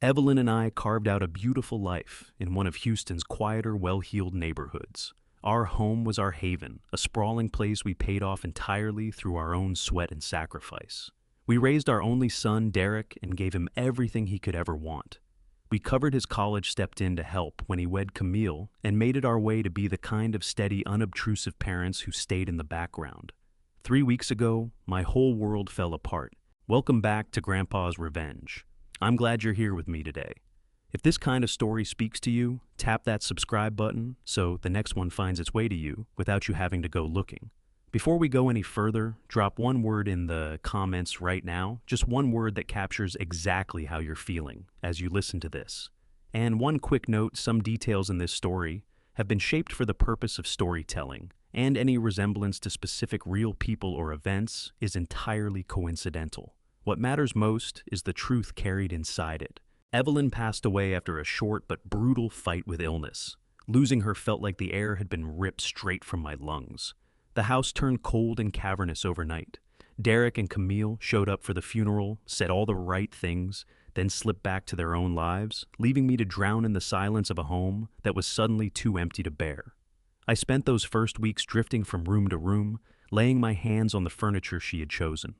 Evelyn and I carved out a beautiful life in one of Houston's quieter, well-heeled neighborhoods. Our home was our haven, a sprawling place we paid off entirely through our own sweat and sacrifice. We raised our only son, Derek, and gave him everything he could ever want. We covered his college, stepped in to help when he wed Camille, and made it our way to be the kind of steady, unobtrusive parents who stayed in the background. 3 weeks ago, my whole world fell apart. Welcome back to Grandpa's Revenge. I'm glad you're here with me today. If this kind of story speaks to you, tap that subscribe button so the next one finds its way to you without you having to go looking. Before we go any further, drop one word in the comments right now, just one word that captures exactly how you're feeling as you listen to this. And one quick note, some details in this story have been shaped for the purpose of storytelling, and any resemblance to specific real people or events is entirely coincidental. What matters most is the truth carried inside it. Evelyn passed away after a short but brutal fight with illness. Losing her felt like the air had been ripped straight from my lungs. The house turned cold and cavernous overnight. Derek and Camille showed up for the funeral, said all the right things, then slipped back to their own lives, leaving me to drown in the silence of a home that was suddenly too empty to bear. I spent those first weeks drifting from room to room, laying my hands on the furniture she had chosen,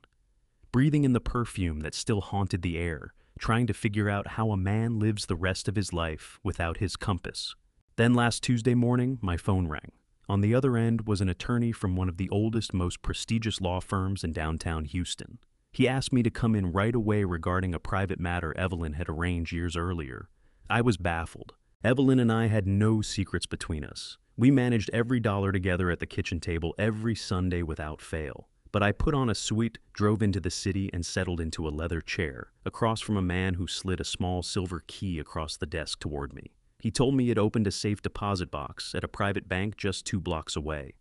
breathing in the perfume that still haunted the air, trying to figure out how a man lives the rest of his life without his compass. Then last Tuesday morning, my phone rang. On the other end was an attorney from one of the oldest, most prestigious law firms in downtown Houston. He asked me to come in right away regarding a private matter Evelyn had arranged years earlier. I was baffled. Evelyn and I had no secrets between us. We managed every dollar together at the kitchen table every Sunday without fail. But I put on a suit, drove into the city, and settled into a leather chair, across from a man who slid a small silver key across the desk toward me. He told me he had opened a safe deposit box at a private bank just 2 blocks away.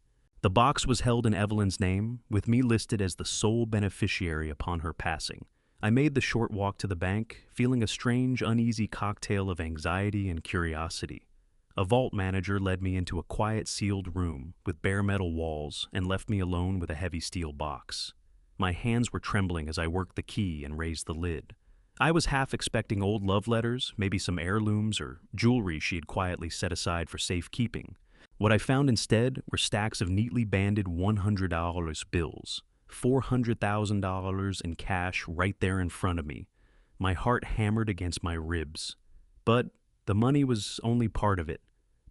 The box was held in Evelyn's name, with me listed as the sole beneficiary upon her passing. I made the short walk to the bank, feeling a strange, uneasy cocktail of anxiety and curiosity. A vault manager led me into a quiet, sealed room with bare metal walls and left me alone with a heavy steel box. My hands were trembling as I worked the key and raised the lid. I was half expecting old love letters, maybe some heirlooms or jewelry she had quietly set aside for safekeeping. What I found instead were stacks of neatly banded $100 bills, $400,000 in cash right there in front of me. My heart hammered against my ribs. But the money was only part of it.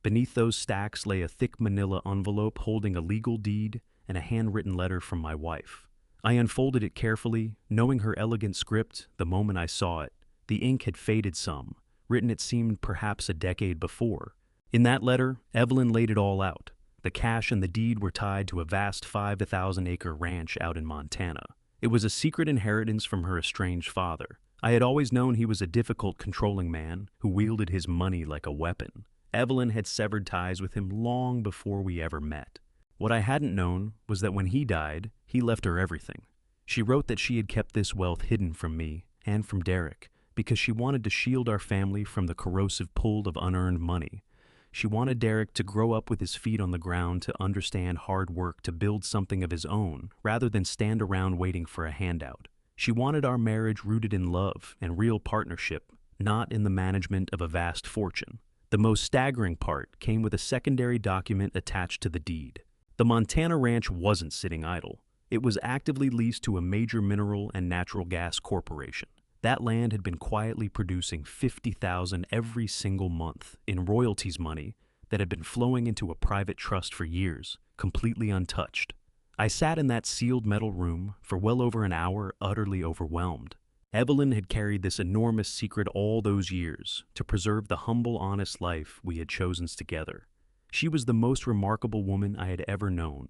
Beneath those stacks lay a thick manila envelope holding a legal deed and a handwritten letter from my wife. I unfolded it carefully, knowing her elegant script the moment I saw it. The ink had faded some, written it seemed perhaps a decade before. In that letter, Evelyn laid it all out. The cash and the deed were tied to a vast 5,000-acre ranch out in Montana. It was a secret inheritance from her estranged father. I had always known he was a difficult, controlling man who wielded his money like a weapon. Evelyn had severed ties with him long before we ever met. What I hadn't known was that when he died, he left her everything. She wrote that she had kept this wealth hidden from me and from Derek because she wanted to shield our family from the corrosive pull of unearned money. She wanted Derek to grow up with his feet on the ground, to understand hard work, to build something of his own, rather than stand around waiting for a handout. She wanted our marriage rooted in love and real partnership, not in the management of a vast fortune. The most staggering part came with a secondary document attached to the deed. The Montana ranch wasn't sitting idle. It was actively leased to a major mineral and natural gas corporation. That land had been quietly producing $50,000 every single month in royalties money that had been flowing into a private trust for years, completely untouched. I sat in that sealed metal room for well over an hour, utterly overwhelmed. Evelyn had carried this enormous secret all those years to preserve the humble, honest life we had chosen together. She was the most remarkable woman I had ever known.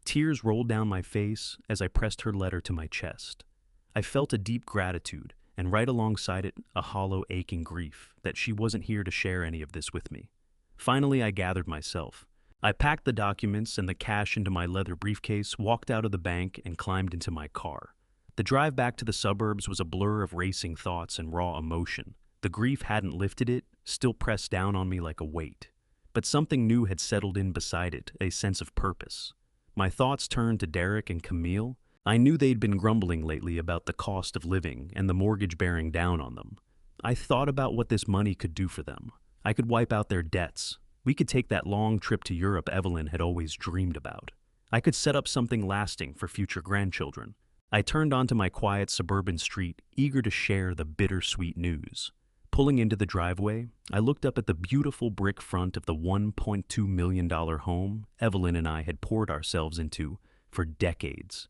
Tears rolled down my face as I pressed her letter to my chest. I felt a deep gratitude, and right alongside it, a hollow, aching grief that she wasn't here to share any of this with me. Finally, I gathered myself. I packed the documents and the cash into my leather briefcase, walked out of the bank, and climbed into my car. The drive back to the suburbs was a blur of racing thoughts and raw emotion. The grief hadn't lifted it, still pressed down on me like a weight. But something new had settled in beside it, a sense of purpose. My thoughts turned to Derek and Camille. I knew they'd been grumbling lately about the cost of living and the mortgage bearing down on them. I thought about what this money could do for them. I could wipe out their debts. We could take that long trip to Europe Evelyn had always dreamed about. I could set up something lasting for future grandchildren. I turned onto my quiet suburban street, eager to share the bittersweet news. Pulling into the driveway, I looked up at the beautiful brick front of the $1.2 million home Evelyn and I had poured ourselves into for decades.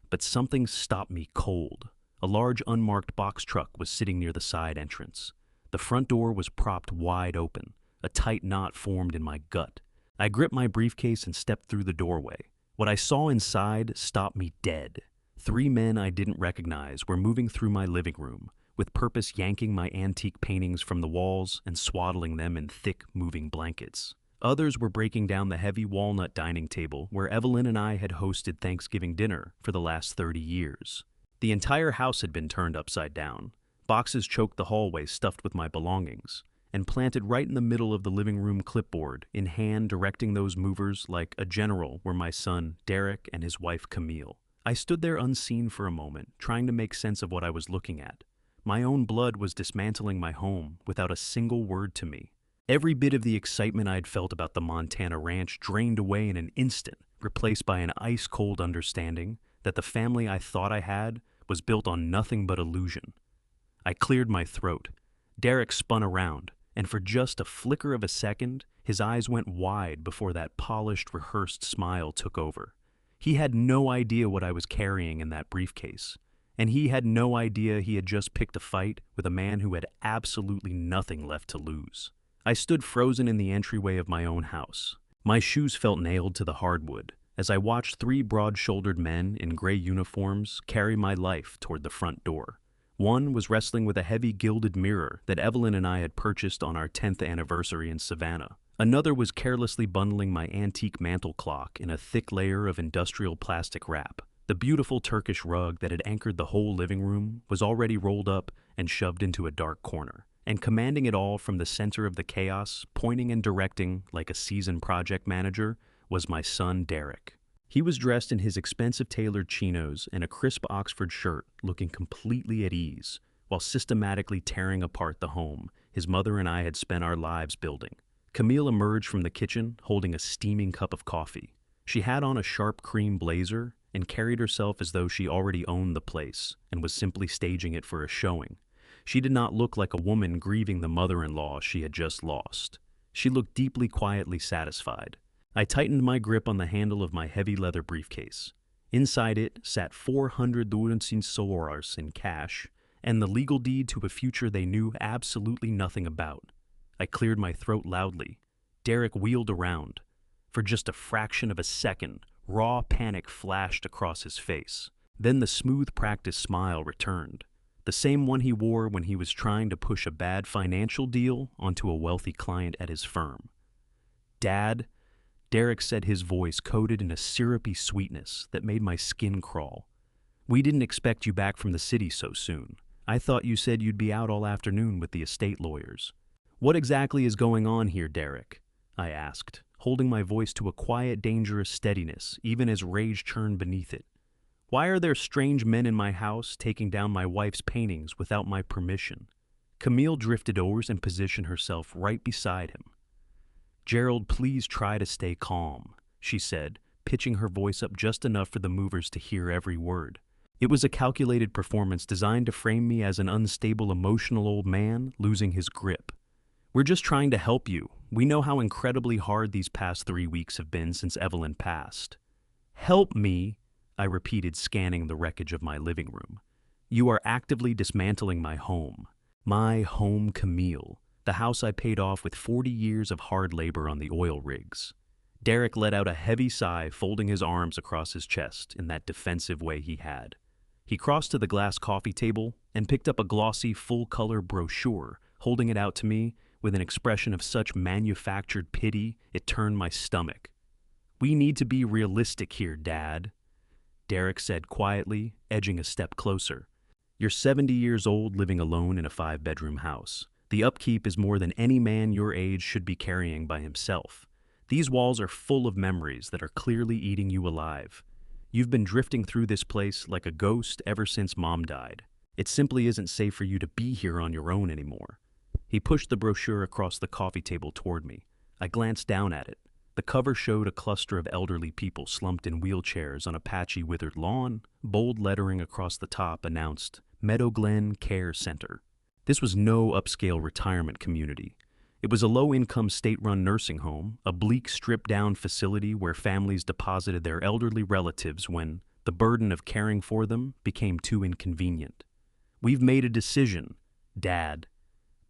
But something stopped me cold. A large unmarked box truck was sitting near the side entrance. The front door was propped wide open. A tight knot formed in my gut. I gripped my briefcase and stepped through the doorway. What I saw inside stopped me dead. 3 men I didn't recognize were moving through my living room, with purpose yanking my antique paintings from the walls and swaddling them in thick, moving blankets. Others were breaking down the heavy walnut dining table where Evelyn and I had hosted Thanksgiving dinner for the last 30 years. The entire house had been turned upside down. Boxes choked the hallway stuffed with my belongings, and planted right in the middle of the living room clipboard, in hand directing those movers like a general were my son Derek and his wife Camille. I stood there unseen for a moment, trying to make sense of what I was looking at. My own blood was dismantling my home without a single word to me. Every bit of the excitement I'd felt about the Montana ranch drained away in an instant, replaced by an ice-cold understanding that the family I thought I had was built on nothing but illusion. I cleared my throat. Derek spun around, and for just a flicker of a second, his eyes went wide before that polished, rehearsed smile took over. He had no idea what I was carrying in that briefcase, and he had no idea he had just picked a fight with a man who had absolutely nothing left to lose. I stood frozen in the entryway of my own house. My shoes felt nailed to the hardwood as I watched 3 broad-shouldered men in gray uniforms carry my life toward the front door. One was wrestling with a heavy gilded mirror that Evelyn and I had purchased on our 10th anniversary in Savannah. Another was carelessly bundling my antique mantel clock in a thick layer of industrial plastic wrap. The beautiful Turkish rug that had anchored the whole living room was already rolled up and shoved into a dark corner. And commanding it all from the center of the chaos, pointing and directing like a seasoned project manager, was my son Derek. He was dressed in his expensive tailored chinos and a crisp Oxford shirt, looking completely at ease, while systematically tearing apart the home his mother and I had spent our lives building. Camille emerged from the kitchen holding a steaming cup of coffee. She had on a sharp cream blazer and carried herself as though she already owned the place and was simply staging it for a showing. She did not look like a woman grieving the mother-in-law she had just lost. She looked deeply, quietly satisfied. I tightened my grip on the handle of my heavy leather briefcase. Inside it sat $400,000 in cash and the legal deed to a future they knew absolutely nothing about. I cleared my throat loudly. Derek wheeled around. For just a fraction of a second, raw panic flashed across his face. Then the smooth practice smile returned. The same one he wore when he was trying to push a bad financial deal onto a wealthy client at his firm. "Dad," Derek said, his voice coated in a syrupy sweetness that made my skin crawl. "We didn't expect you back from the city so soon. I thought you said you'd be out all afternoon with the estate lawyers." "What exactly is going on here, Derek?" I asked, holding my voice to a quiet, dangerous steadiness, even as rage churned beneath it. "Why are there strange men in my house taking down my wife's paintings without my permission?" Camille drifted over and positioned herself right beside him. "Gerald, please try to stay calm," she said, pitching her voice up just enough for the movers to hear every word. It was a calculated performance designed to frame me as an unstable, emotional old man losing his grip. "We're just trying to help you. We know how incredibly hard these past 3 weeks have been since Evelyn passed." "Help me," I repeated, scanning the wreckage of my living room. "You are actively dismantling my home. My home, Camille. The house I paid off with 40 years of hard labor on the oil rigs." Derek let out a heavy sigh, folding his arms across his chest in that defensive way he had. He crossed to the glass coffee table and picked up a glossy, full-color brochure, holding it out to me with an expression of such manufactured pity it turned my stomach. "We need to be realistic here, Dad," Derek said quietly, edging a step closer. "You're 70 years old living alone in a 5-bedroom house. The upkeep is more than any man your age should be carrying by himself. These walls are full of memories that are clearly eating you alive. You've been drifting through this place like a ghost ever since Mom died. It simply isn't safe for you to be here on your own anymore. He pushed the brochure across the coffee table toward me. I glanced down at it. The cover showed a cluster of elderly people slumped in wheelchairs on a patchy, withered lawn. Bold lettering across the top announced, Meadow Glen Care Center. This was no upscale retirement community. It was a low-income state-run nursing home, a bleak, stripped-down facility where families deposited their elderly relatives when the burden of caring for them became too inconvenient. "We've made a decision, Dad."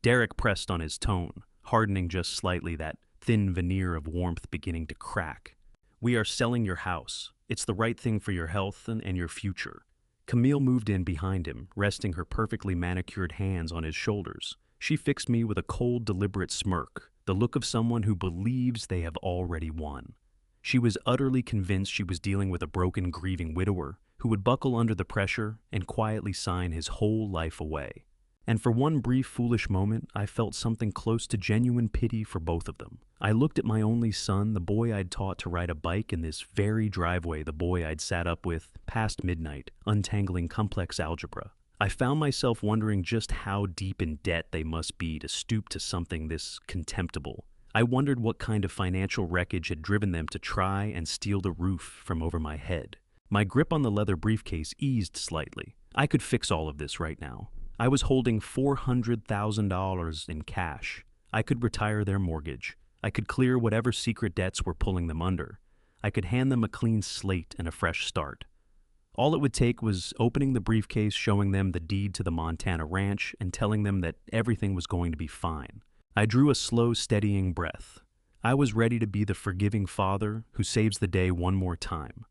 Derek pressed on his tone, hardening just slightly, that thin veneer of warmth beginning to crack. "We are selling your house. It's the right thing for your health and your future." Camille moved in behind him, resting her perfectly manicured hands on his shoulders. She fixed me with a cold, deliberate smirk, the look of someone who believes they have already won. She was utterly convinced she was dealing with a broken, grieving widower who would buckle under the pressure and quietly sign his whole life away. And for one brief, foolish moment, I felt something close to genuine pity for both of them. I looked at my only son, the boy I'd taught to ride a bike in this very driveway, the boy I'd sat up with past midnight, untangling complex algebra. I found myself wondering just how deep in debt they must be to stoop to something this contemptible. I wondered what kind of financial wreckage had driven them to try and steal the roof from over my head. My grip on the leather briefcase eased slightly. I could fix all of this right now. I was holding $400,000 in cash. I could retire their mortgage. I could clear whatever secret debts were pulling them under. I could hand them a clean slate and a fresh start. All it would take was opening the briefcase, showing them the deed to the Montana ranch, and telling them that everything was going to be fine. I drew a slow, steadying breath. I was ready to be the forgiving father who saves the day one more time.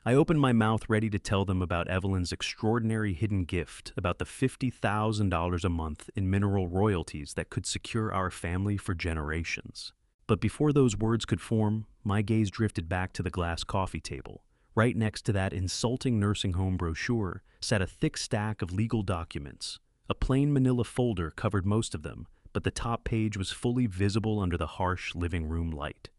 I opened my mouth, ready to tell them about Evelyn's extraordinary hidden gift, about the $50,000 a month in mineral royalties that could secure our family for generations. But before those words could form, my gaze drifted back to the glass coffee table. Right next to that insulting nursing home brochure sat a thick stack of legal documents. A plain manila folder covered most of them, but the top page was fully visible under the harsh living room light.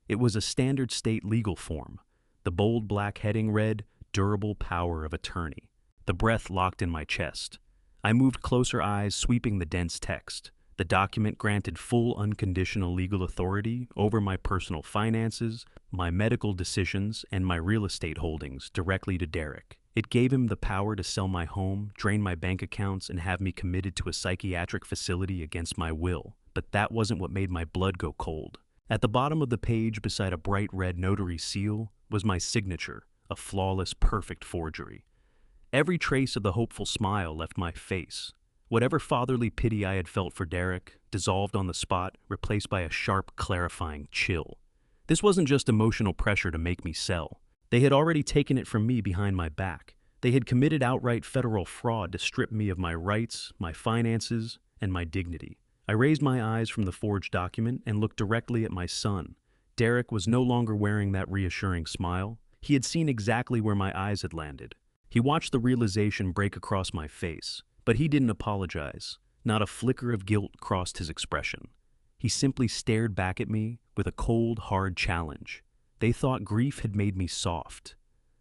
It was a standard state legal form. The bold black heading read, "Durable Power of Attorney." The breath locked in my chest. I moved closer, eyes sweeping the dense text. The document granted full unconditional legal authority over my personal finances, my medical decisions, and my real estate holdings directly to Derek. It gave him the power to sell my home, drain my bank accounts, and have me committed to a psychiatric facility against my will. But that wasn't what made my blood go cold. At the bottom of the page, beside a bright red notary seal, was my signature, a flawless, perfect forgery. Every trace of the hopeful smile left my face. Whatever fatherly pity I had felt for Derek dissolved on the spot, replaced by a sharp, clarifying chill. This wasn't just emotional pressure to make me sell. They had already taken it from me behind my back. They had committed outright federal fraud to strip me of my rights, my finances, and my dignity. I raised my eyes from the forged document and looked directly at my son. Derek was no longer wearing that reassuring smile. He had seen exactly where my eyes had landed. He watched the realization break across my face, but he didn't apologize. Not a flicker of guilt crossed his expression. He simply stared back at me with a cold, hard challenge. They thought grief had made me soft.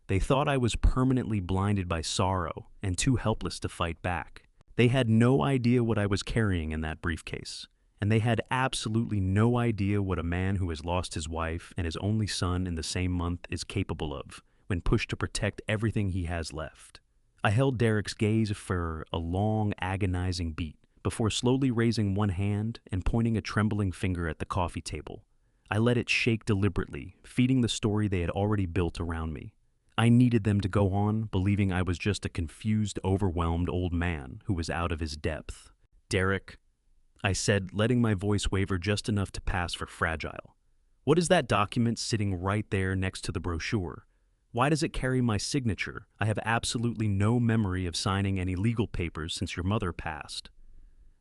They thought I was permanently blinded by sorrow and too helpless to fight back. They had no idea what I was carrying in that briefcase, and they had absolutely no idea what a man who has lost his wife and his only son in the same month is capable of when pushed to protect everything he has left. I held Derek's gaze for a long, agonizing beat before slowly raising one hand and pointing a trembling finger at the coffee table. I let it shake deliberately, feeding the story they had already built around me. I needed them to go on, believing I was just a confused, overwhelmed old man who was out of his depth. "Derek," I said, letting my voice waver just enough to pass for fragile. "What is that document sitting right there next to the brochure? Why does it carry my signature? I have absolutely no memory of signing any legal papers since your mother passed."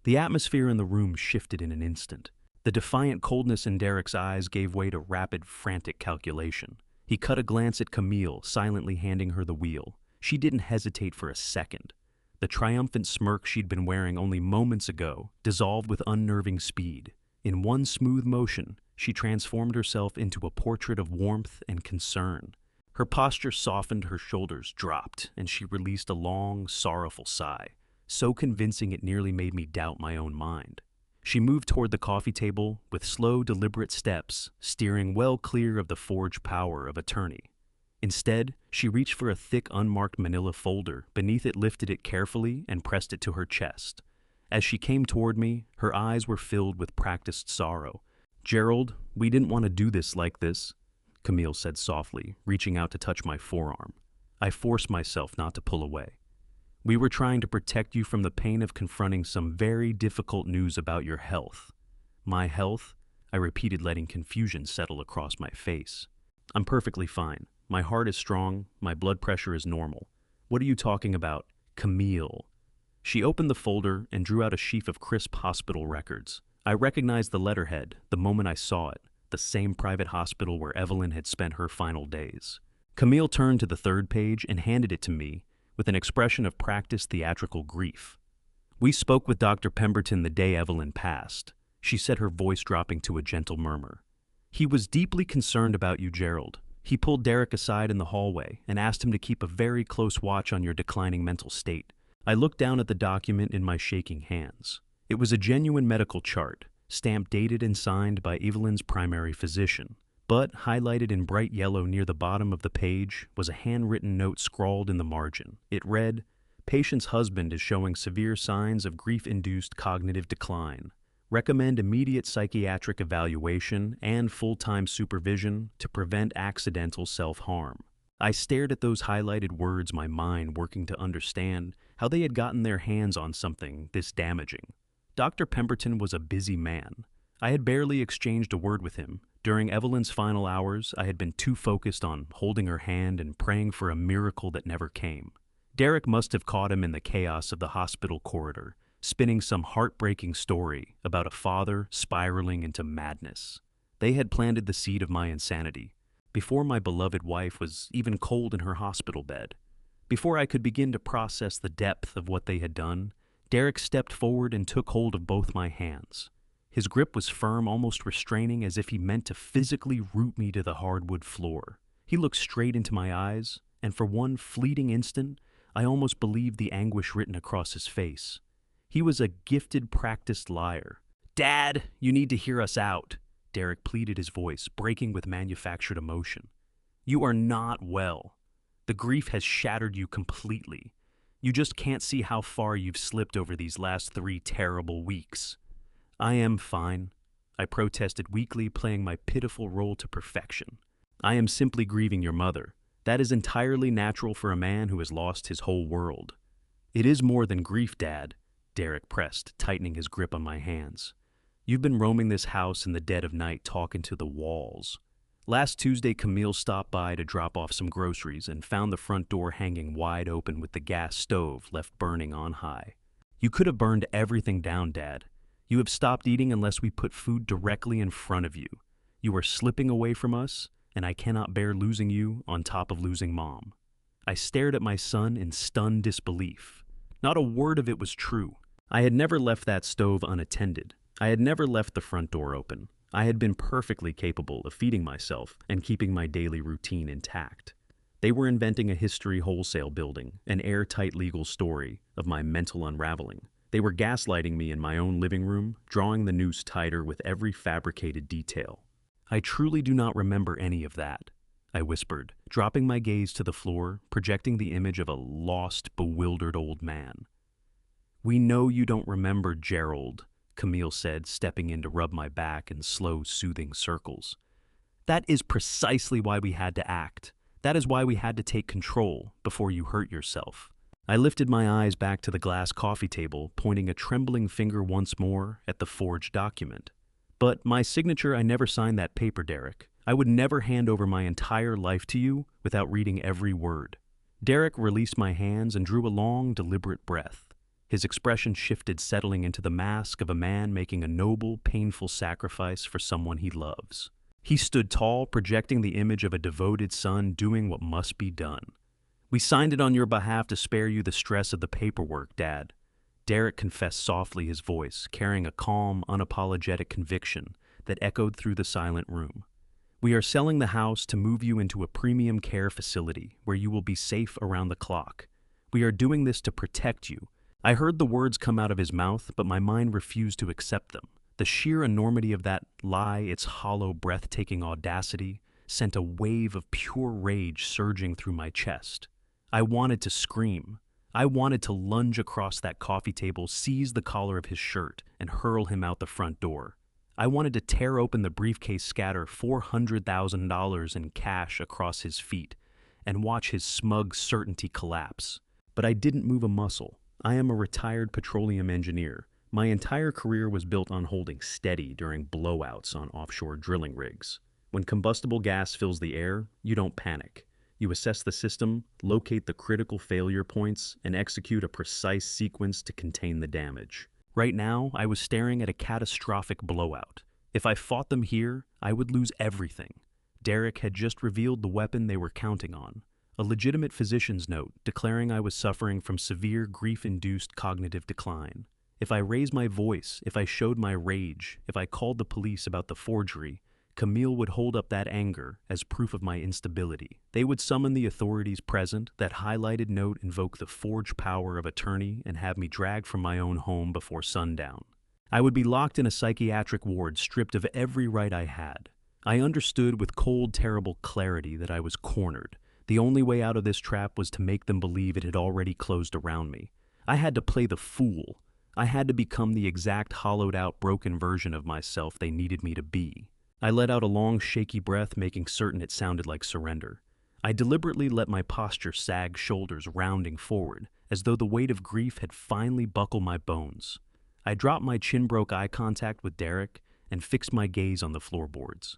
The atmosphere in the room shifted in an instant. The defiant coldness in Derek's eyes gave way to rapid, frantic calculation. He cut a glance at Camille, silently handing her the wheel. She didn't hesitate for a second. The triumphant smirk she'd been wearing only moments ago dissolved with unnerving speed. In one smooth motion, she transformed herself into a portrait of warmth and concern. Her posture softened, her shoulders dropped, and she released a long, sorrowful sigh. so convincing it nearly made me doubt my own mind. She moved toward the coffee table with slow, deliberate steps, steering well clear of the forged power of attorney. Instead, she reached for a thick, unmarked manila folder. Beneath it, lifted it carefully and pressed it to her chest. As she came toward me, her eyes were filled with practiced sorrow. "Gerald, we didn't want to do this like this," Camille said softly, reaching out to touch my forearm. I forced myself not to pull away. "We were trying to protect you from the pain of confronting some very difficult news about your health." "My health?" I repeated, letting confusion settle across my face. "I'm perfectly fine. My heart is strong, my blood pressure is normal. What are you talking about, Camille?" She opened the folder and drew out a sheaf of crisp hospital records. I recognized the letterhead the moment I saw it, the same private hospital where Evelyn had spent her final days. Camille turned to the third page and handed it to me with an expression of practiced theatrical grief. "We spoke with Dr. Pemberton the day Evelyn passed," she said, her voice dropping to a gentle murmur. "He was deeply concerned about you, Gerald. He pulled Derek aside in the hallway and asked him to keep a very close watch on your declining mental state." I looked down at the document in my shaking hands. It was a genuine medical chart, stamped, dated, and signed by Evelyn's primary physician. But highlighted in bright yellow near the bottom of the page was a handwritten note scrawled in the margin. It read, "Patient's husband is showing severe signs of grief-induced cognitive decline. Recommend immediate psychiatric evaluation and full-time supervision to prevent accidental self-harm." I stared at those highlighted words, my mind working to understand how they had gotten their hands on something this damaging. Dr. Pemberton was a busy man. I had barely exchanged a word with him. During Evelyn's final hours, I had been too focused on holding her hand and praying for a miracle that never came. Derek must have caught him in the chaos of the hospital corridor, spinning some heartbreaking story about a father spiraling into madness. They had planted the seed of my insanity, before my beloved wife was even cold in her hospital bed. Before I could begin to process the depth of what they had done, Derek stepped forward and took hold of both my hands. His grip was firm, almost restraining, as if he meant to physically root me to the hardwood floor. He looked straight into my eyes, and for one fleeting instant, I almost believed the anguish written across his face. He was a gifted, practiced liar. "Dad, you need to hear us out," Derek pleaded, his voice breaking with manufactured emotion. "You are not well. The grief has shattered you completely. You just can't see how far you've slipped over these last 3 terrible weeks." "I am fine," I protested weakly, playing my pitiful role to perfection. "I am simply grieving your mother. That is entirely natural for a man who has lost his whole world." "It is more than grief, Dad," Derek pressed, tightening his grip on my hands. "You've been roaming this house in the dead of night, talking to the walls. Last Tuesday, Camille stopped by to drop off some groceries and found the front door hanging wide open with the gas stove left burning on high. You could have burned everything down, Dad. You have stopped eating unless we put food directly in front of you. You are slipping away from us, and I cannot bear losing you on top of losing Mom." I stared at my son in stunned disbelief. Not a word of it was true. I had never left that stove unattended. I had never left the front door open. I had been perfectly capable of feeding myself and keeping my daily routine intact. They were inventing a history wholesale building, an airtight legal story of my mental unraveling. They were gaslighting me in my own living room, drawing the noose tighter with every fabricated detail. "I truly do not remember any of that," I whispered, dropping my gaze to the floor, projecting the image of a lost, bewildered old man. "We know you don't remember, Gerald," Camille said, stepping in to rub my back in slow, soothing circles. "That is precisely why we had to act. That is why we had to take control before you hurt yourself." I lifted my eyes back to the glass coffee table, pointing a trembling finger once more at the forged document. "But my signature, I never signed that paper, Derek. I would never hand over my entire life to you without reading every word." Derek released my hands and drew a long, deliberate breath. His expression shifted, settling into the mask of a man making a noble, painful sacrifice for someone he loves. He stood tall, projecting the image of a devoted son doing what must be done. "We signed it on your behalf to spare you the stress of the paperwork, Dad," Derek confessed softly, his voice carrying a calm, unapologetic conviction that echoed through the silent room. "We are selling the house to move you into a premium care facility where you will be safe around the clock. We are doing this to protect you. I heard the words come out of his mouth, but my mind refused to accept them. The sheer enormity of that lie, its hollow, breathtaking audacity, sent a wave of pure rage surging through my chest. I wanted to scream. I wanted to lunge across that coffee table, seize the collar of his shirt, and hurl him out the front door. I wanted to tear open the briefcase, scatter $400,000 in cash across his feet, and watch his smug certainty collapse. But I didn't move a muscle. I am a retired petroleum engineer. My entire career was built on holding steady during blowouts on offshore drilling rigs. When combustible gas fills the air, you don't panic. You assess the system, locate the critical failure points, and execute a precise sequence to contain the damage. Right now, I was staring at a catastrophic blowout. If I fought them here, I would lose everything. Derek had just revealed the weapon they were counting on. A legitimate physician's note declaring I was suffering from severe grief-induced cognitive decline. If I raised my voice, if I showed my rage, if I called the police about the forgery, Camille would hold up that anger as proof of my instability. They would summon the authorities present, that highlighted note invoke the forged power of attorney, and have me dragged from my own home before sundown. I would be locked in a psychiatric ward, stripped of every right I had. I understood with cold, terrible clarity that I was cornered. The only way out of this trap was to make them believe it had already closed around me. I had to play the fool. I had to become the exact hollowed-out, broken version of myself they needed me to be. I let out a long, shaky breath, making certain it sounded like surrender. I deliberately let my posture sag, shoulders rounding forward, as though the weight of grief had finally buckled my bones. I dropped my chin, broke eye contact with Derek, and fixed my gaze on the floorboards.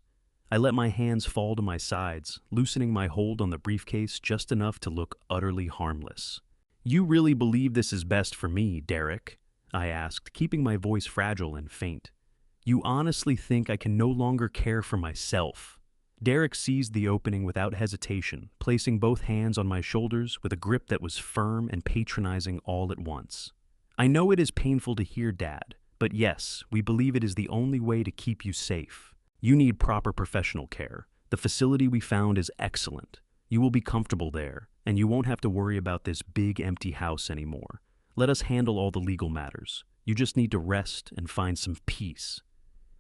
I let my hands fall to my sides, loosening my hold on the briefcase just enough to look utterly harmless. "You really believe this is best for me, Derek?" I asked, keeping my voice fragile and faint. "You honestly think I can no longer care for myself?" Derek seized the opening without hesitation, placing both hands on my shoulders with a grip that was firm and patronizing all at once. "I know it is painful to hear, Dad, but yes, we believe it is the only way to keep you safe. You need proper professional care. The facility we found is excellent. You will be comfortable there, and you won't have to worry about this big empty house anymore. Let us handle all the legal matters. You just need to rest and find some peace.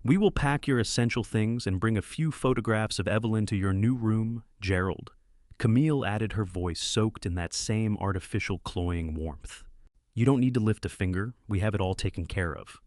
We will pack your essential things and bring a few photographs of Evelyn to your new room, Gerald." Camille added, her voice soaked in that same artificial cloying warmth. "You don't need to lift a finger. We have it all taken care of."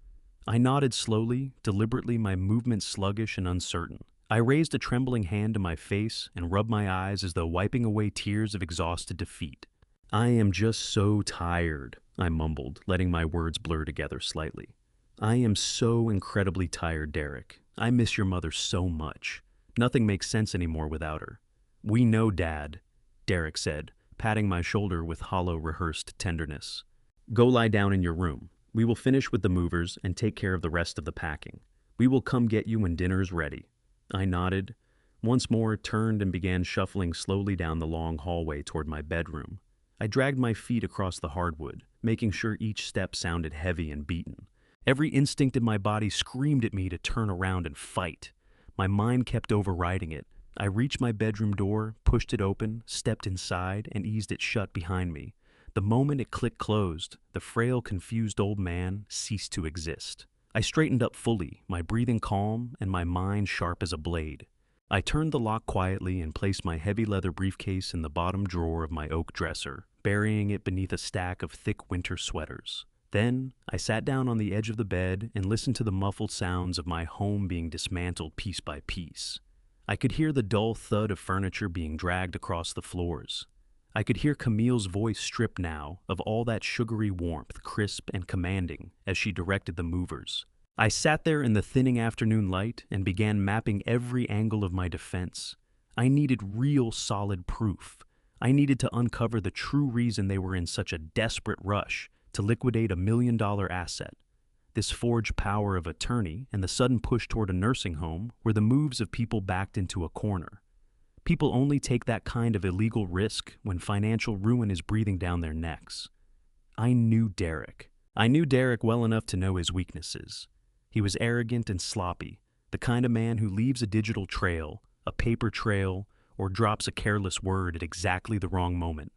I nodded slowly, deliberately, my movements sluggish and uncertain. I raised a trembling hand to my face and rubbed my eyes as though wiping away tears of exhausted defeat. "I am just so tired," I mumbled, letting my words blur together slightly. "I am so incredibly tired, Derek. I miss your mother so much. Nothing makes sense anymore without her." "We know, Dad," Derek said, patting my shoulder with hollow, rehearsed tenderness. "Go lie down in your room. We will finish with the movers and take care of the rest of the packing. We will come get you when dinner's ready." I nodded, once more turned and began shuffling slowly down the long hallway toward my bedroom. I dragged my feet across the hardwood, making sure each step sounded heavy and beaten. Every instinct in my body screamed at me to turn around and fight. My mind kept overriding it. I reached my bedroom door, pushed it open, stepped inside, and eased it shut behind me. The moment it clicked closed, the frail, confused old man ceased to exist. I straightened up fully, my breathing calm and my mind sharp as a blade. I turned the lock quietly and placed my heavy leather briefcase in the bottom drawer of my oak dresser, burying it beneath a stack of thick winter sweaters. Then, I sat down on the edge of the bed and listened to the muffled sounds of my home being dismantled piece by piece. I could hear the dull thud of furniture being dragged across the floors. I could hear Camille's voice stripped now of all that sugary warmth, crisp and commanding, as she directed the movers. I sat there in the thinning afternoon light and began mapping every angle of my defense. I needed real solid proof. I needed to uncover the true reason they were in such a desperate rush to liquidate $1 million asset. This forged power of attorney and the sudden push toward a nursing home were the moves of people backed into a corner. People only take that kind of illegal risk when financial ruin is breathing down their necks. I knew Derek. I knew Derek well enough to know his weaknesses. He was arrogant and sloppy, the kind of man who leaves a digital trail, a paper trail, or drops a careless word at exactly the wrong moment.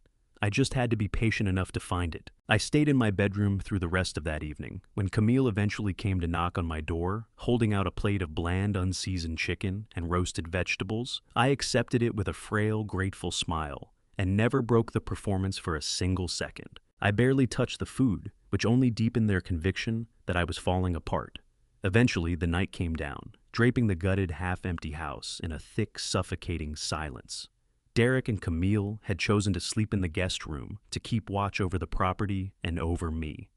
I just had to be patient enough to find it. I stayed in my bedroom through the rest of that evening. When Camille eventually came to knock on my door, holding out a plate of bland, unseasoned chicken and roasted vegetables, I accepted it with a frail, grateful smile, and never broke the performance for a single second. I barely touched the food, which only deepened their conviction that I was falling apart. Eventually, the night came down, draping the gutted, half-empty house in a thick, suffocating silence. Derek and Camille had chosen to sleep in the guest room to keep watch over the property and over me.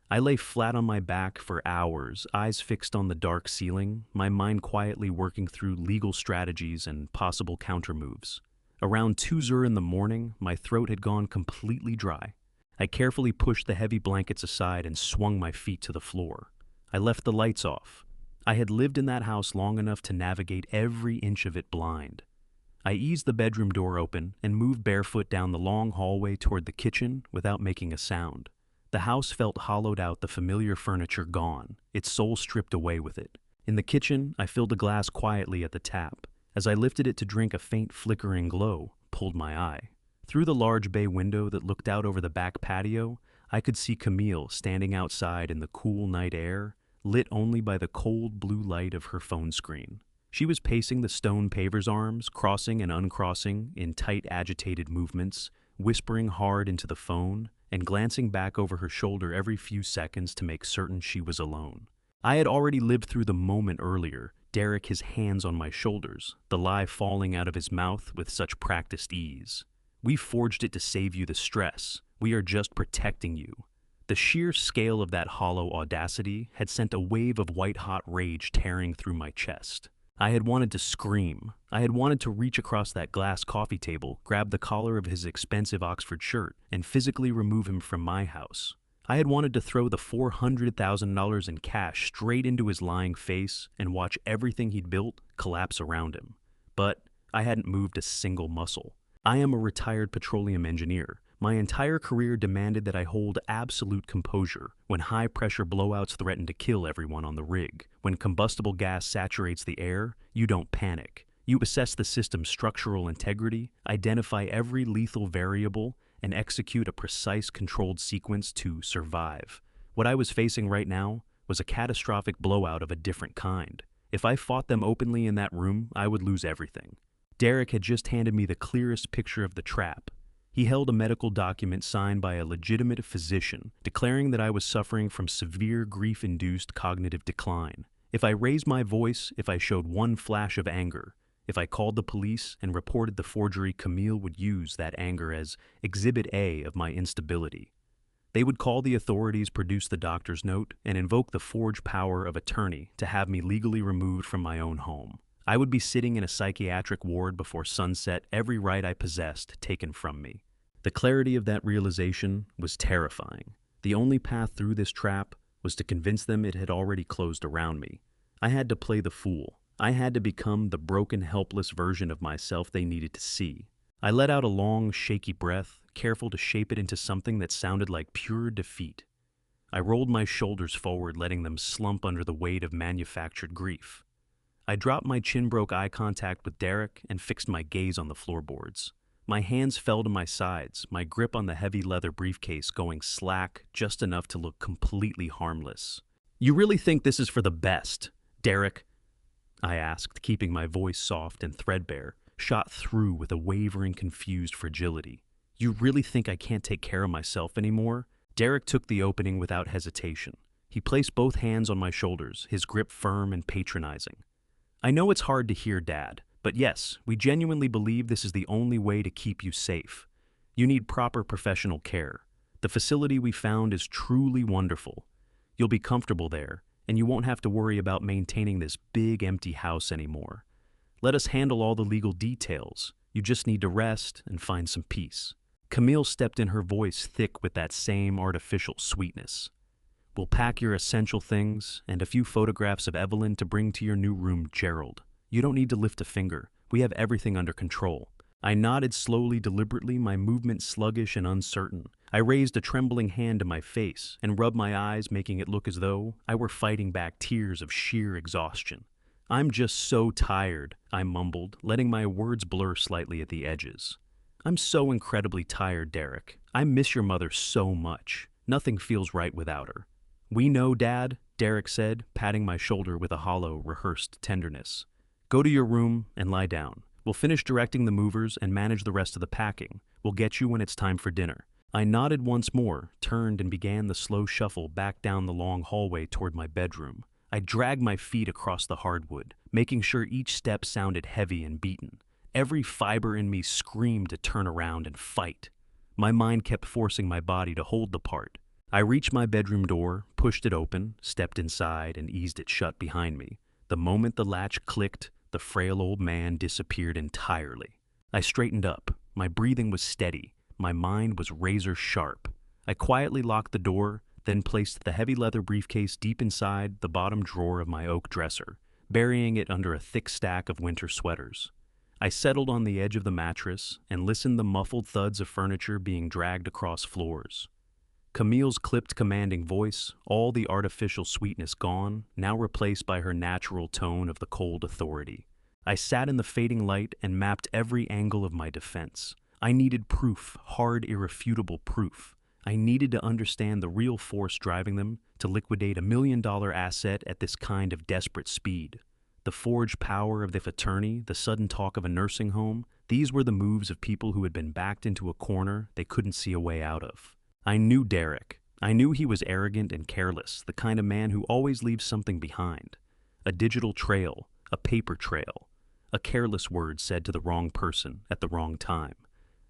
I lay flat on my back for hours, eyes fixed on the dark ceiling, my mind quietly working through legal strategies and possible countermoves. Around 2:00 in the morning, my throat had gone completely dry. I carefully pushed the heavy blankets aside and swung my feet to the floor. I left the lights off. I had lived in that house long enough to navigate every inch of it blind. I eased the bedroom door open and moved barefoot down the long hallway toward the kitchen without making a sound. The house felt hollowed out, the familiar furniture gone, its soul stripped away with it. In the kitchen, I filled a glass quietly at the tap. As I lifted it to drink, a faint flickering glow pulled my eye. Through the large bay window that looked out over the back patio, I could see Camille standing outside in the cool night air, lit only by the cold blue light of her phone screen. She was pacing the stone paver's arms, crossing and uncrossing in tight, agitated movements, whispering hard into the phone, and glancing back over her shoulder every few seconds to make certain she was alone. I had already lived through the moment earlier, Derek, his hands on my shoulders, the lie falling out of his mouth with such practiced ease. We forged it to save you the stress. We are just protecting you. The sheer scale of that hollow audacity had sent a wave of white-hot rage tearing through my chest. I had wanted to scream. I had wanted to reach across that glass coffee table, grab the collar of his expensive Oxford shirt, and physically remove him from my house. I had wanted to throw the $400,000 in cash straight into his lying face and watch everything he'd built collapse around him. But I hadn't moved a single muscle. I am a retired petroleum engineer. My entire career demanded that I hold absolute composure when high-pressure blowouts threaten to kill everyone on the rig. When combustible gas saturates the air, you don't panic. You assess the system's structural integrity, identify every lethal variable, and execute a precise, controlled sequence to survive. What I was facing right now was a catastrophic blowout of a different kind. If I fought them openly in that room, I would lose everything. Derek had just handed me the clearest picture of the trap. He held a medical document signed by a legitimate physician, declaring that I was suffering from severe grief-induced cognitive decline. If I raised my voice, if I showed one flash of anger, if I called the police and reported the forgery, Camille would use that anger as Exhibit A of my instability. They would call the authorities, produce the doctor's note, and invoke the forged power of attorney to have me legally removed from my own home. I would be sitting in a psychiatric ward before sunset, every right I possessed taken from me. The clarity of that realization was terrifying. The only path through this trap was to convince them it had already closed around me. I had to play the fool. I had to become the broken, helpless version of myself they needed to see. I let out a long, shaky breath, careful to shape it into something that sounded like pure defeat. I rolled my shoulders forward, letting them slump under the weight of manufactured grief. I dropped my chin, broke eye contact with Derek, and fixed my gaze on the floorboards. My hands fell to my sides, my grip on the heavy leather briefcase going slack just enough to look completely harmless. "You really think this is for the best, Derek?" I asked, keeping my voice soft and threadbare, shot through with a wavering, confused fragility. "You really think I can't take care of myself anymore?" Derek took the opening without hesitation. He placed both hands on my shoulders, his grip firm and patronizing. "I know it's hard to hear, Dad, but yes, we genuinely believe this is the only way to keep you safe. You need proper professional care. The facility we found is truly wonderful. You'll be comfortable there, and you won't have to worry about maintaining this big empty house anymore. Let us handle all the legal details. You just need to rest and find some peace." Camille stepped in, her voice thick with that same artificial sweetness. "We'll pack your essential things and a few photographs of Evelyn to bring to your new room, Gerald. You don't need to lift a finger. We have everything under control." I nodded slowly, deliberately, my movement sluggish and uncertain. I raised a trembling hand to my face and rubbed my eyes, making it look as though I were fighting back tears of sheer exhaustion. "I'm just so tired," I mumbled, letting my words blur slightly at the edges. I'm so incredibly tired, Derek. I miss your mother so much. Nothing feels right without her. We know, Dad, Derek said, patting my shoulder with a hollow, rehearsed tenderness. Go to your room and lie down. We'll finish directing the movers and manage the rest of the packing. We'll get you when it's time for dinner. I nodded once more, turned and began the slow shuffle back down the long hallway toward my bedroom. I dragged my feet across the hardwood, making sure each step sounded heavy and beaten. Every fiber in me screamed to turn around and fight. My mind kept forcing my body to hold the part. I reached my bedroom door, pushed it open, stepped inside, and eased it shut behind me. The moment the latch clicked, the frail old man disappeared entirely. I straightened up. My breathing was steady. My mind was razor sharp. I quietly locked the door, then placed the heavy leather briefcase deep inside the bottom drawer of my oak dresser, burying it under a thick stack of winter sweaters. I settled on the edge of the mattress and listened to the muffled thuds of furniture being dragged across floors. Camille's clipped, commanding voice, all the artificial sweetness gone, now replaced by her natural tone of the cold authority. I sat in the fading light and mapped every angle of my defense. I needed proof, hard, irrefutable proof. I needed to understand the real force driving them to liquidate a $1 million asset at this kind of desperate speed. The forged power of the attorney, the sudden talk of a nursing home, these were the moves of people who had been backed into a corner they couldn't see a way out of. I knew Derek. I knew he was arrogant and careless, the kind of man who always leaves something behind. A digital trail, a paper trail, a careless word said to the wrong person at the wrong time.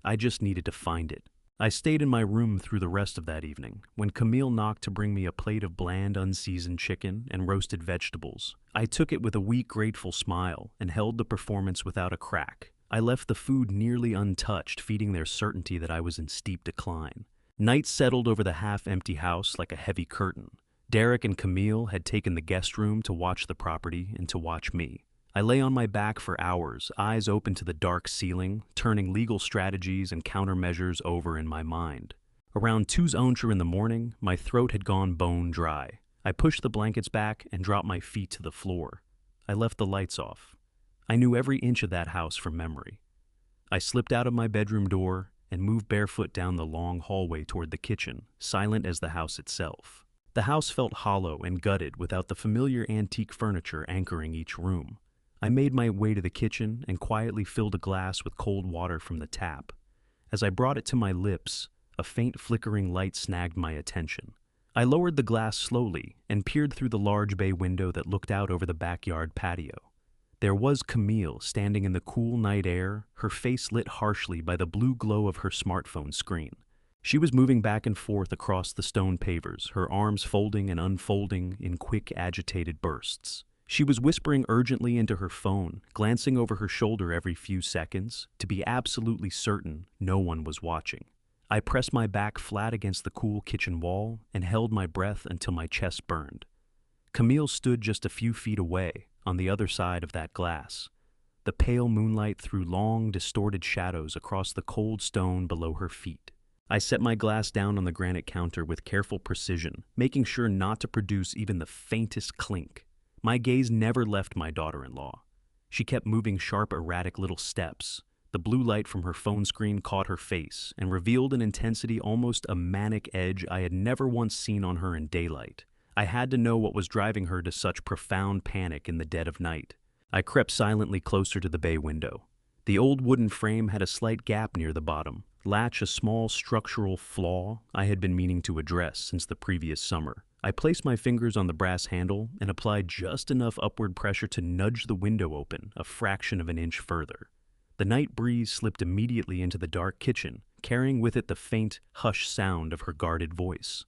I just needed to find it. I stayed in my room through the rest of that evening. When Camille knocked to bring me a plate of bland, unseasoned chicken and roasted vegetables, I took it with a weak, grateful smile and held the performance without a crack. I left the food nearly untouched, feeding their certainty that I was in steep decline. Night settled over the half-empty house like a heavy curtain. Derek and Camille had taken the guest room to watch the property and to watch me. I lay on my back for hours, eyes open to the dark ceiling, turning legal strategies and countermeasures over in my mind. Around 2:00 in the morning, my throat had gone bone dry. I pushed the blankets back and dropped my feet to the floor. I left the lights off. I knew every inch of that house from memory. I slipped out of my bedroom door and moved barefoot down the long hallway toward the kitchen, silent as the house itself. The house felt hollow and gutted without the familiar antique furniture anchoring each room. I made my way to the kitchen and quietly filled a glass with cold water from the tap. As I brought it to my lips, a faint flickering light snagged my attention. I lowered the glass slowly and peered through the large bay window that looked out over the backyard patio. There was Camille standing in the cool night air, her face lit harshly by the blue glow of her smartphone screen. She was moving back and forth across the stone pavers, her arms folding and unfolding in quick, agitated bursts. She was whispering urgently into her phone, glancing over her shoulder every few seconds, to be absolutely certain no one was watching. I pressed my back flat against the cool kitchen wall and held my breath until my chest burned. Camille stood just a few feet away, on the other side of that glass. The pale moonlight threw long, distorted shadows across the cold stone below her feet. I set my glass down on the granite counter with careful precision, making sure not to produce even the faintest clink. My gaze never left my daughter-in-law. She kept moving sharp, erratic little steps. The blue light from her phone screen caught her face and revealed an intensity, almost a manic edge I had never once seen on her in daylight. I had to know what was driving her to such profound panic in the dead of night. I crept silently closer to the bay window. The old wooden frame had a slight gap near the bottom, latch a small structural flaw I had been meaning to address since the previous summer. I placed my fingers on the brass handle and applied just enough upward pressure to nudge the window open a fraction of an inch further. The night breeze slipped immediately into the dark kitchen, carrying with it the faint, hushed sound of her guarded voice.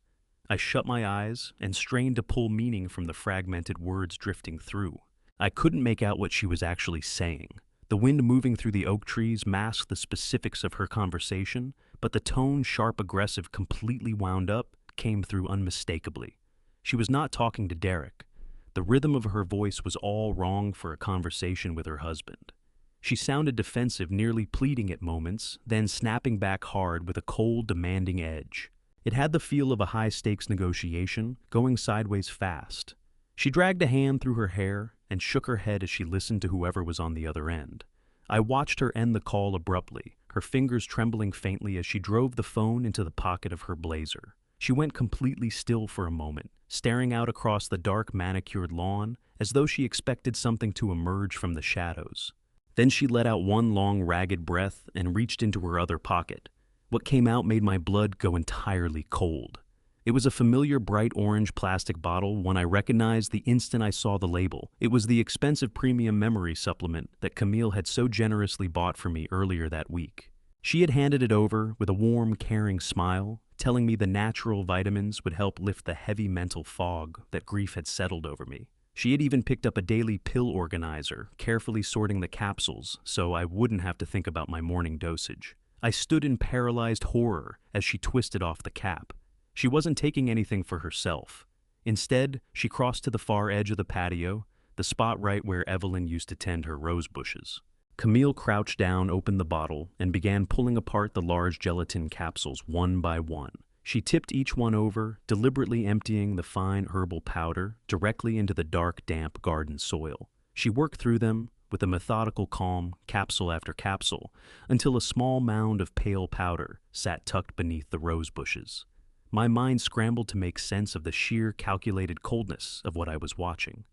I shut my eyes and strained to pull meaning from the fragmented words drifting through. I couldn't make out what she was actually saying. The wind moving through the oak trees masked the specifics of her conversation, but the tone, sharp, aggressive, completely wound up, came through unmistakably. She was not talking to Derek. The rhythm of her voice was all wrong for a conversation with her husband. She sounded defensive, nearly pleading at moments, then snapping back hard with a cold, demanding edge. It had the feel of a high-stakes negotiation, going sideways fast. She dragged a hand through her hair and shook her head as she listened to whoever was on the other end. I watched her end the call abruptly, her fingers trembling faintly as she drove the phone into the pocket of her blazer. She went completely still for a moment, staring out across the dark manicured lawn as though she expected something to emerge from the shadows. Then she let out one long, ragged breath and reached into her other pocket. What came out made my blood go entirely cold. It was a familiar bright orange plastic bottle, one I recognized the instant I saw the label. It was the expensive premium memory supplement that Camille had so generously bought for me earlier that week. She had handed it over with a warm, caring smile, telling me the natural vitamins would help lift the heavy mental fog that grief had settled over me. She had even picked up a daily pill organizer, carefully sorting the capsules so I wouldn't have to think about my morning dosage. I stood in paralyzed horror as she twisted off the cap. She wasn't taking anything for herself. Instead, she crossed to the far edge of the patio, the spot right where Evelyn used to tend her rose bushes. Camille crouched down, opened the bottle, and began pulling apart the large gelatin capsules one by one. She tipped each one over, deliberately emptying the fine herbal powder directly into the dark, damp garden soil. She worked through them with a methodical calm, capsule after capsule, until a small mound of pale powder sat tucked beneath the rose bushes. My mind scrambled to make sense of the sheer, calculated coldness of what I was watching.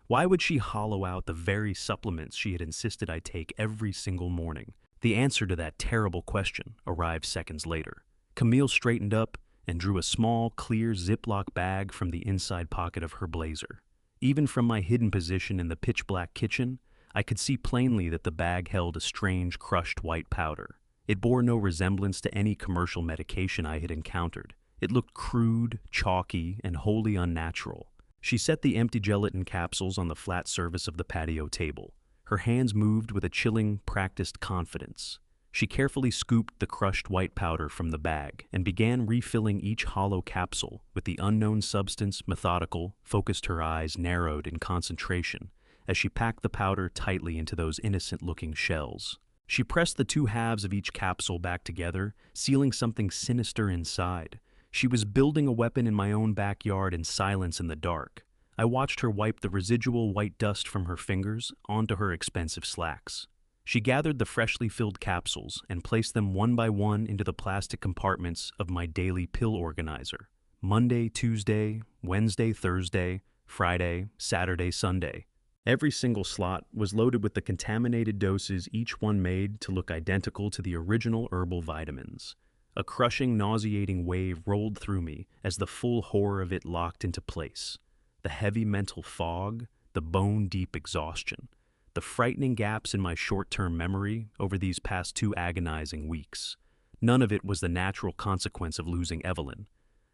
Why would she hollow out the very supplements she had insisted I take every single morning? The answer to that terrible question arrived seconds later. Camille straightened up and drew a small, clear Ziploc bag from the inside pocket of her blazer. Even from my hidden position in the pitch-black kitchen, I could see plainly that the bag held a strange, crushed white powder. It bore no resemblance to any commercial medication I had encountered. It looked crude, chalky, and wholly unnatural. She set the empty gelatin capsules on the flat surface of the patio table. Her hands moved with a chilling, practiced confidence. She carefully scooped the crushed white powder from the bag and began refilling each hollow capsule with the unknown substance, methodical, focused, her eyes narrowed in concentration as she packed the powder tightly into those innocent-looking shells. She pressed the two halves of each capsule back together, sealing something sinister inside. She was building a weapon in my own backyard in silence in the dark. I watched her wipe the residual white dust from her fingers onto her expensive slacks. She gathered the freshly filled capsules and placed them one by one into the plastic compartments of my daily pill organizer. Monday, Tuesday, Wednesday, Thursday, Friday, Saturday, Sunday. Every single slot was loaded with the contaminated doses, each one made to look identical to the original herbal vitamins. A crushing, nauseating wave rolled through me as the full horror of it locked into place. The heavy mental fog, the bone-deep exhaustion, the frightening gaps in my short-term memory over these past 2 agonizing weeks. None of it was the natural consequence of losing Evelyn.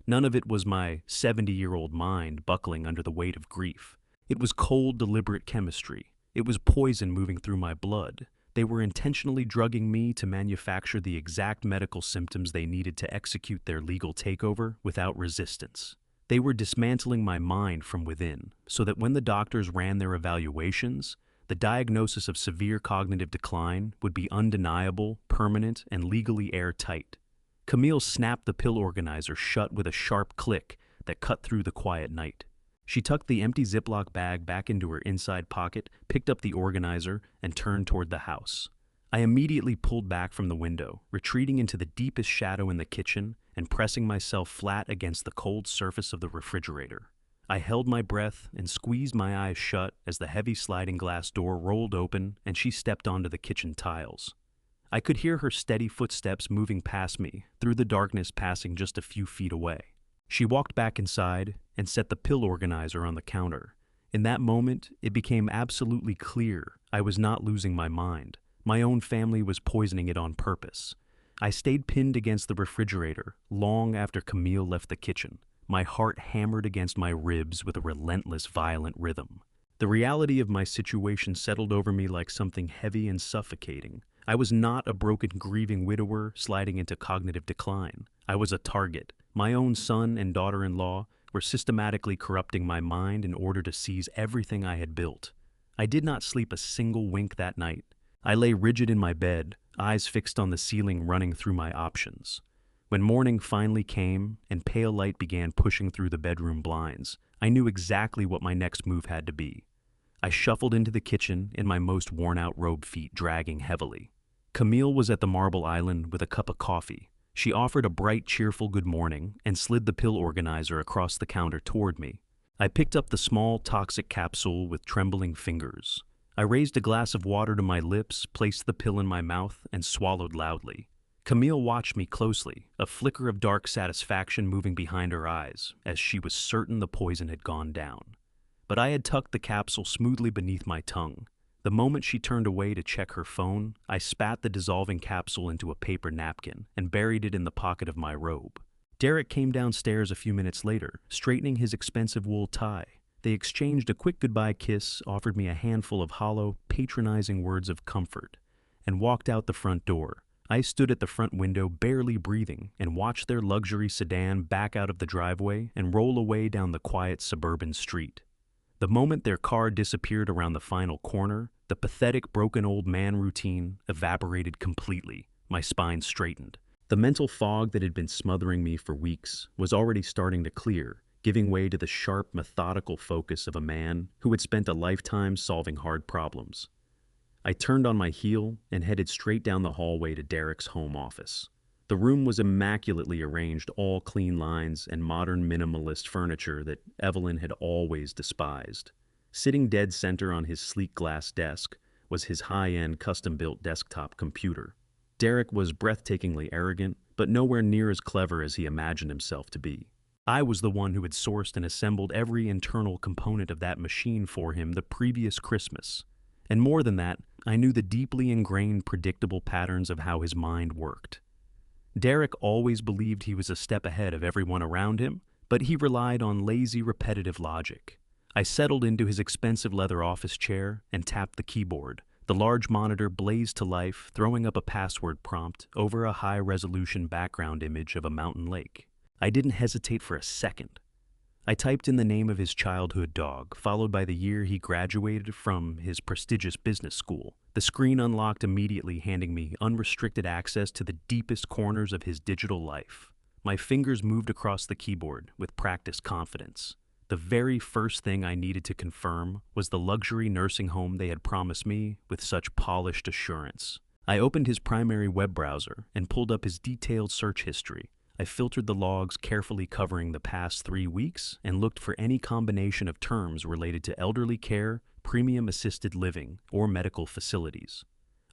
None of it was my 70-year-old mind buckling under the weight of grief. It was cold, deliberate chemistry. It was poison moving through my blood. They were intentionally drugging me to manufacture the exact medical symptoms they needed to execute their legal takeover without resistance. They were dismantling my mind from within, so that when the doctors ran their evaluations, the diagnosis of severe cognitive decline would be undeniable, permanent, and legally airtight. Camille snapped the pill organizer shut with a sharp click that cut through the quiet night. She tucked the empty Ziploc bag back into her inside pocket, picked up the organizer, and turned toward the house. I immediately pulled back from the window, retreating into the deepest shadow in the kitchen and pressing myself flat against the cold surface of the refrigerator. I held my breath and squeezed my eyes shut as the heavy sliding glass door rolled open and she stepped onto the kitchen tiles. I could hear her steady footsteps moving past me, through the darkness passing just a few feet away. She walked back inside and set the pill organizer on the counter. In that moment, it became absolutely clear I was not losing my mind. My own family was poisoning it on purpose. I stayed pinned against the refrigerator long after Camille left the kitchen, my heart hammered against my ribs with a relentless, violent rhythm. The reality of my situation settled over me like something heavy and suffocating. I was not a broken, grieving widower sliding into cognitive decline. I was a target. My own son and daughter-in-law were systematically corrupting my mind in order to seize everything I had built. I did not sleep a single wink that night. I lay rigid in my bed, eyes fixed on the ceiling running through my options. When morning finally came and pale light began pushing through the bedroom blinds, I knew exactly what my next move had to be. I shuffled into the kitchen in my most worn-out robe feet dragging heavily. Camille was at the Marble Island with a cup of coffee. She offered a bright, cheerful good morning and slid the pill organizer across the counter toward me. I picked up the small, toxic capsule with trembling fingers. I raised a glass of water to my lips, placed the pill in my mouth, and swallowed loudly. Camille watched me closely, a flicker of dark satisfaction moving behind her eyes, as she was certain the poison had gone down. But I had tucked the capsule smoothly beneath my tongue. The moment she turned away to check her phone, I spat the dissolving capsule into a paper napkin and buried it in the pocket of my robe. Derek came downstairs a few minutes later, straightening his expensive wool tie. They exchanged a quick goodbye kiss, offered me a handful of hollow, patronizing words of comfort, and walked out the front door. I stood at the front window, barely breathing, and watched their luxury sedan back out of the driveway and roll away down the quiet suburban street. The moment their car disappeared around the final corner, the pathetic broken old man routine evaporated completely. My spine straightened. The mental fog that had been smothering me for weeks was already starting to clear, giving way to the sharp, methodical focus of a man who had spent a lifetime solving hard problems. I turned on my heel and headed straight down the hallway to Derek's home office. The room was immaculately arranged, all clean lines and modern minimalist furniture that Evelyn had always despised. Sitting dead center on his sleek glass desk was his high-end custom-built desktop computer. Derek was breathtakingly arrogant, but nowhere near as clever as he imagined himself to be. I was the one who had sourced and assembled every internal component of that machine for him the previous Christmas. And more than that, I knew the deeply ingrained, predictable patterns of how his mind worked. Derek always believed he was a step ahead of everyone around him, but he relied on lazy, repetitive logic. I settled into his expensive leather office chair and tapped the keyboard. The large monitor blazed to life, throwing up a password prompt over a high-resolution background image of a mountain lake. I didn't hesitate for a second. I typed in the name of his childhood dog, followed by the year he graduated from his prestigious business school. The screen unlocked immediately, handing me unrestricted access to the deepest corners of his digital life. My fingers moved across the keyboard with practiced confidence. The very first thing I needed to confirm was the luxury nursing home they had promised me with such polished assurance. I opened his primary web browser and pulled up his detailed search history. I filtered the logs, carefully covering the past 3 weeks, and looked for any combination of terms related to elderly care, premium assisted living, or medical facilities.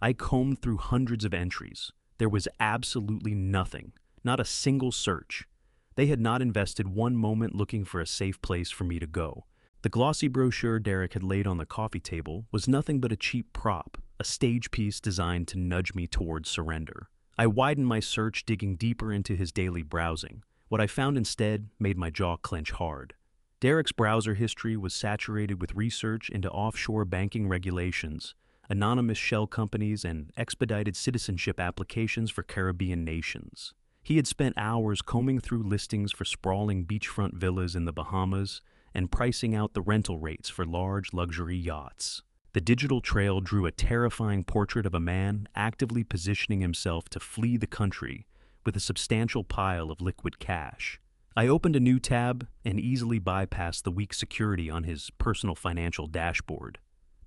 I combed through hundreds of entries. There was absolutely nothing, not a single search. They had not invested one moment looking for a safe place for me to go. The glossy brochure Derek had laid on the coffee table was nothing but a cheap prop, a stage piece designed to nudge me towards surrender. I widened my search, digging deeper into his daily browsing. What I found instead made my jaw clench hard. Derek's browser history was saturated with research into offshore banking regulations, anonymous shell companies, and expedited citizenship applications for Caribbean nations. He had spent hours combing through listings for sprawling beachfront villas in the Bahamas and pricing out the rental rates for large luxury yachts. The digital trail drew a terrifying portrait of a man actively positioning himself to flee the country with a substantial pile of liquid cash. I opened a new tab and easily bypassed the weak security on his personal financial dashboard.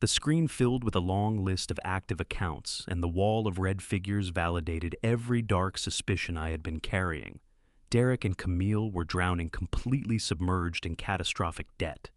The screen filled with a long list of active accounts, and the wall of red figures validated every dark suspicion I had been carrying. Derek and Camille were drowning, completely submerged in catastrophic debt.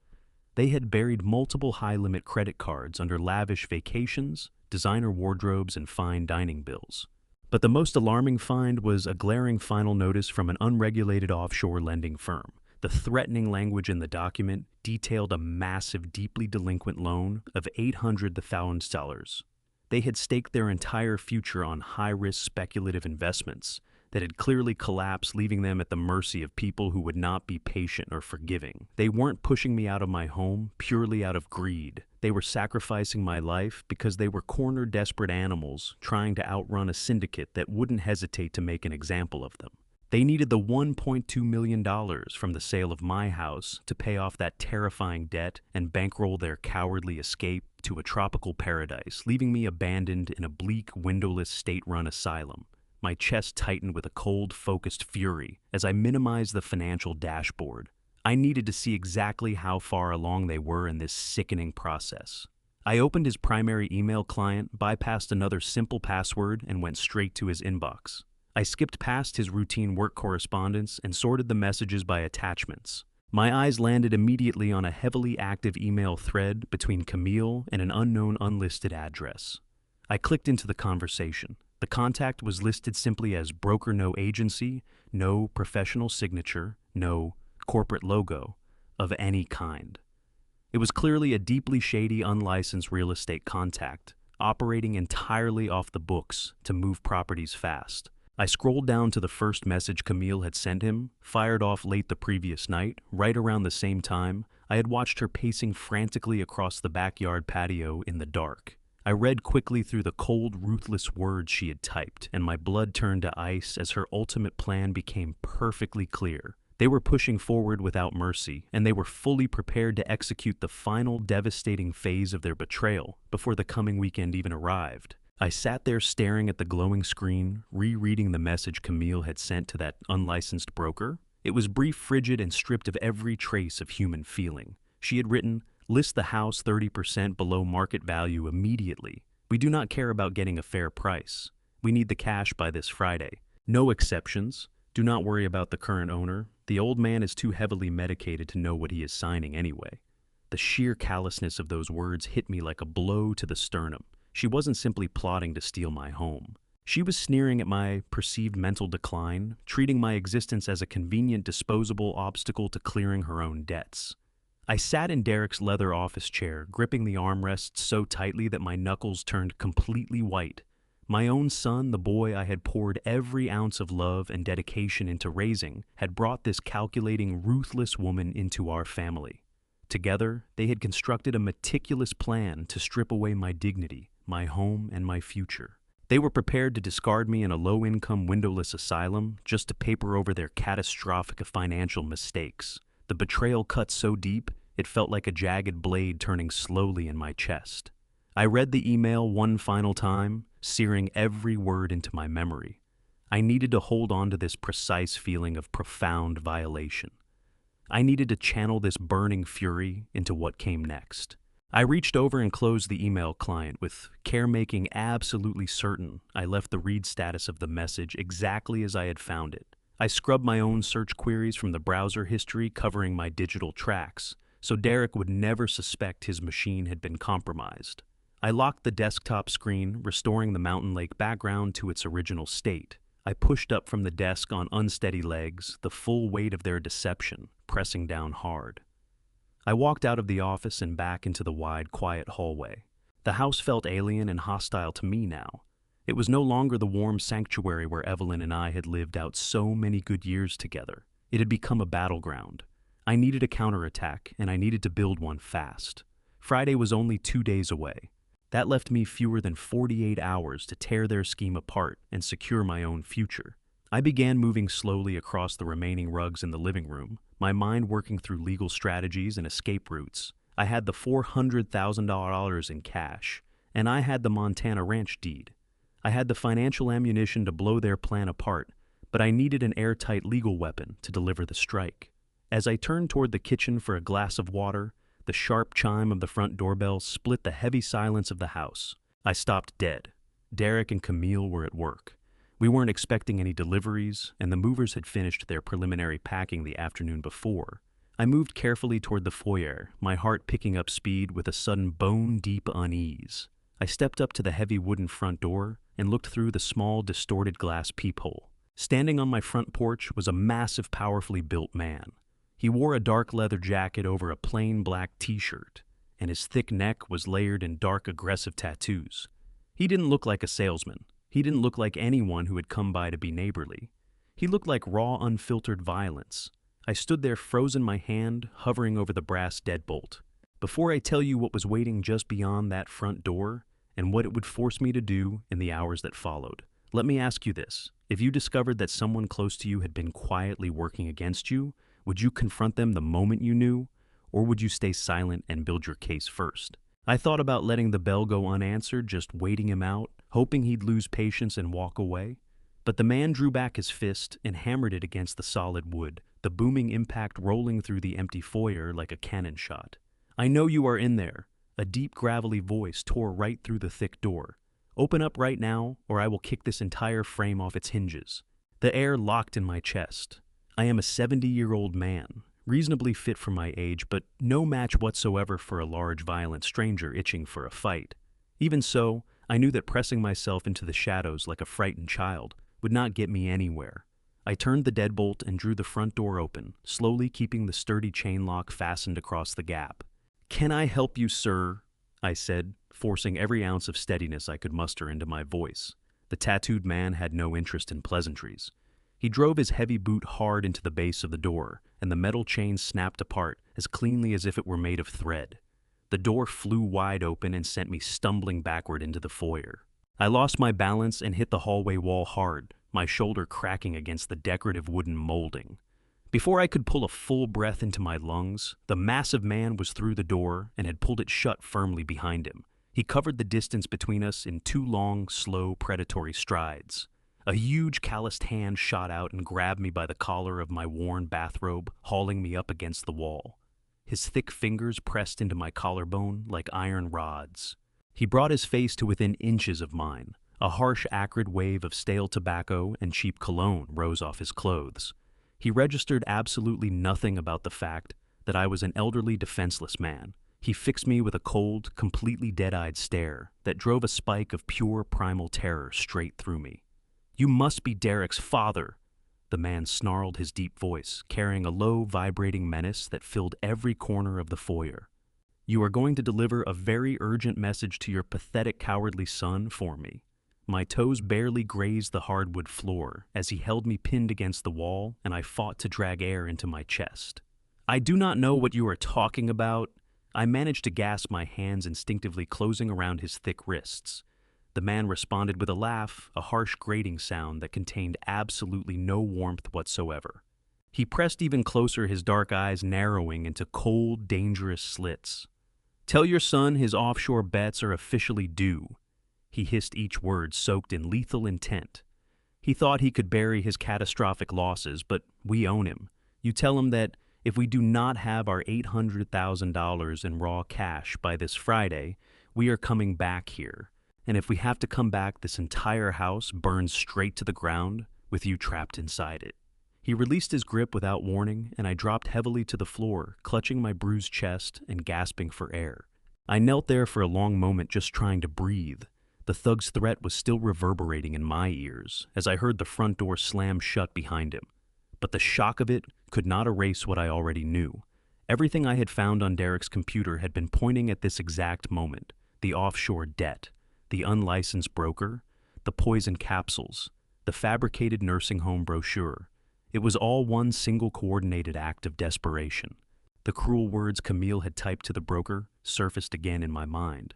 They had buried multiple high-limit credit cards under lavish vacations, designer wardrobes, and fine dining bills. But the most alarming find was a glaring final notice from an unregulated offshore lending firm. The threatening language in the document detailed a massive, deeply delinquent loan of $800,000. They had staked their entire future on high-risk speculative investments that had clearly collapsed, leaving them at the mercy of people who would not be patient or forgiving. They weren't pushing me out of my home purely out of greed. They were sacrificing my life because they were cornered, desperate animals trying to outrun a syndicate that wouldn't hesitate to make an example of them. They needed the $1.2 million from the sale of my house to pay off that terrifying debt and bankroll their cowardly escape to a tropical paradise, leaving me abandoned in a bleak, windowless, state-run asylum. My chest tightened with a cold, focused fury as I minimized the financial dashboard. I needed to see exactly how far along they were in this sickening process. I opened his primary email client, bypassed another simple password, and went straight to his inbox. I skipped past his routine work correspondence and sorted the messages by attachments. My eyes landed immediately on a heavily active email thread between Camille and an unknown unlisted address. I clicked into the conversation. The contact was listed simply as broker no agency, no professional signature, no corporate logo of any kind. It was clearly a deeply shady, unlicensed real estate contact, operating entirely off the books to move properties fast. I scrolled down to the first message Camille had sent him, fired off late the previous night, right around the same time I had watched her pacing frantically across the backyard patio in the dark. I read quickly through the cold, ruthless words she had typed, and my blood turned to ice as her ultimate plan became perfectly clear. They were pushing forward without mercy, and they were fully prepared to execute the final devastating phase of their betrayal before the coming weekend even arrived. I sat there staring at the glowing screen, rereading the message Camille had sent to that unlicensed broker. It was brief, frigid, and stripped of every trace of human feeling. She had written, "List the house 30% below market value immediately. We do not care about getting a fair price. We need the cash by this Friday. No exceptions. Do not worry about the current owner. The old man is too heavily medicated to know what he is signing anyway." The sheer callousness of those words hit me like a blow to the sternum. She wasn't simply plotting to steal my home. She was sneering at my perceived mental decline, treating my existence as a convenient disposable obstacle to clearing her own debts. I sat in Derek's leather office chair, gripping the armrests so tightly that my knuckles turned completely white. My own son, the boy I had poured every ounce of love and dedication into raising, had brought this calculating, ruthless woman into our family. Together, they had constructed a meticulous plan to strip away my dignity, my home, and my future. They were prepared to discard me in a low-income, windowless asylum just to paper over their catastrophic financial mistakes. The betrayal cut so deep, it felt like a jagged blade turning slowly in my chest. I read the email one final time, searing every word into my memory. I needed to hold on to this precise feeling of profound violation. I needed to channel this burning fury into what came next. I reached over and closed the email client, with care making absolutely certain I left the read status of the message exactly as I had found it. I scrubbed my own search queries from the browser history covering my digital tracks, so Derek would never suspect his machine had been compromised. I locked the desktop screen, restoring the mountain lake background to its original state. I pushed up from the desk on unsteady legs, the full weight of their deception pressing down hard. I walked out of the office and back into the wide, quiet hallway. The house felt alien and hostile to me now. It was no longer the warm sanctuary where Evelyn and I had lived out so many good years together. It had become a battleground. I needed a counterattack, and I needed to build one fast. Friday was only 2 days away. That left me fewer than 48 hours to tear their scheme apart and secure my own future. I began moving slowly across the remaining rugs in the living room, my mind working through legal strategies and escape routes. I had the $400,000 in cash, and I had the Montana ranch deed. I had the financial ammunition to blow their plan apart, but I needed an airtight legal weapon to deliver the strike. As I turned toward the kitchen for a glass of water, the sharp chime of the front doorbell split the heavy silence of the house. I stopped dead. Derek and Camille were at work. We weren't expecting any deliveries, and the movers had finished their preliminary packing the afternoon before. I moved carefully toward the foyer, my heart picking up speed with a sudden bone-deep unease. I stepped up to the heavy wooden front door and looked through the small, distorted glass peephole. Standing on my front porch was a massive, powerfully built man. He wore a dark leather jacket over a plain black t-shirt, and his thick neck was layered in dark, aggressive tattoos. He didn't look like a salesman. He didn't look like anyone who had come by to be neighborly. He looked like raw, unfiltered violence. I stood there, frozen, my hand hovering over the brass deadbolt. Before I tell you what was waiting just beyond that front door, and what it would force me to do in the hours that followed, let me ask you this. If you discovered that someone close to you had been quietly working against you, would you confront them the moment you knew, or would you stay silent and build your case first? I thought about letting the bell go unanswered, just waiting him out, hoping he'd lose patience and walk away. But the man drew back his fist and hammered it against the solid wood, the booming impact rolling through the empty foyer like a cannon shot. "I know you are in there. A deep, gravelly voice tore right through the thick door. "Open up right now, or I will kick this entire frame off its hinges." The air locked in my chest. I am a 70-year-old man, reasonably fit for my age, but no match whatsoever for a large, violent stranger itching for a fight. Even so, I knew that pressing myself into the shadows like a frightened child would not get me anywhere. I turned the deadbolt and drew the front door open, slowly keeping the sturdy chain lock fastened across the gap. "Can I help you, sir?" I said, forcing every ounce of steadiness I could muster into my voice. The tattooed man had no interest in pleasantries. He drove his heavy boot hard into the base of the door, and the metal chain snapped apart as cleanly as if it were made of thread. The door flew wide open and sent me stumbling backward into the foyer. I lost my balance and hit the hallway wall hard, my shoulder cracking against the decorative wooden molding. Before I could pull a full breath into my lungs, the massive man was through the door and had pulled it shut firmly behind him. He covered the distance between us in two long, slow, predatory strides. A huge, calloused hand shot out and grabbed me by the collar of my worn bathrobe, hauling me up against the wall. His thick fingers pressed into my collarbone like iron rods. He brought his face to within inches of mine. A harsh, acrid wave of stale tobacco and cheap cologne rose off his clothes. He registered absolutely nothing about the fact that I was an elderly, defenseless man. He fixed me with a cold, completely dead-eyed stare that drove a spike of pure, primal terror straight through me. "You must be Derek's father," the man snarled, his deep voice carrying a low, vibrating menace that filled every corner of the foyer. "You are going to deliver a very urgent message to your pathetic, cowardly son for me." My toes barely grazed the hardwood floor as he held me pinned against the wall, and I fought to drag air into my chest. "I do not know what you are talking about." I managed to gasp, my hands instinctively closing around his thick wrists. The man responded with a laugh, a harsh grating sound that contained absolutely no warmth whatsoever. He pressed even closer, his dark eyes narrowing into cold, dangerous slits. "Tell your son his offshore bets are officially due." He hissed each word, soaked in lethal intent. He thought he could bury his catastrophic losses, but we own him. You tell him that if we do not have our $800,000 in raw cash by this Friday, we are coming back here. And if we have to come back, this entire house burns straight to the ground with you trapped inside it. He released his grip without warning, and I dropped heavily to the floor, clutching my bruised chest and gasping for air. I knelt there for a long moment, just trying to breathe. The thug's threat was still reverberating in my ears as I heard the front door slam shut behind him. But the shock of it could not erase what I already knew. Everything I had found on Derek's computer had been pointing at this exact moment: the offshore debt, the unlicensed broker, the poison capsules, the fabricated nursing home brochure. It was all one single coordinated act of desperation. The cruel words Camille had typed to the broker surfaced again in my mind.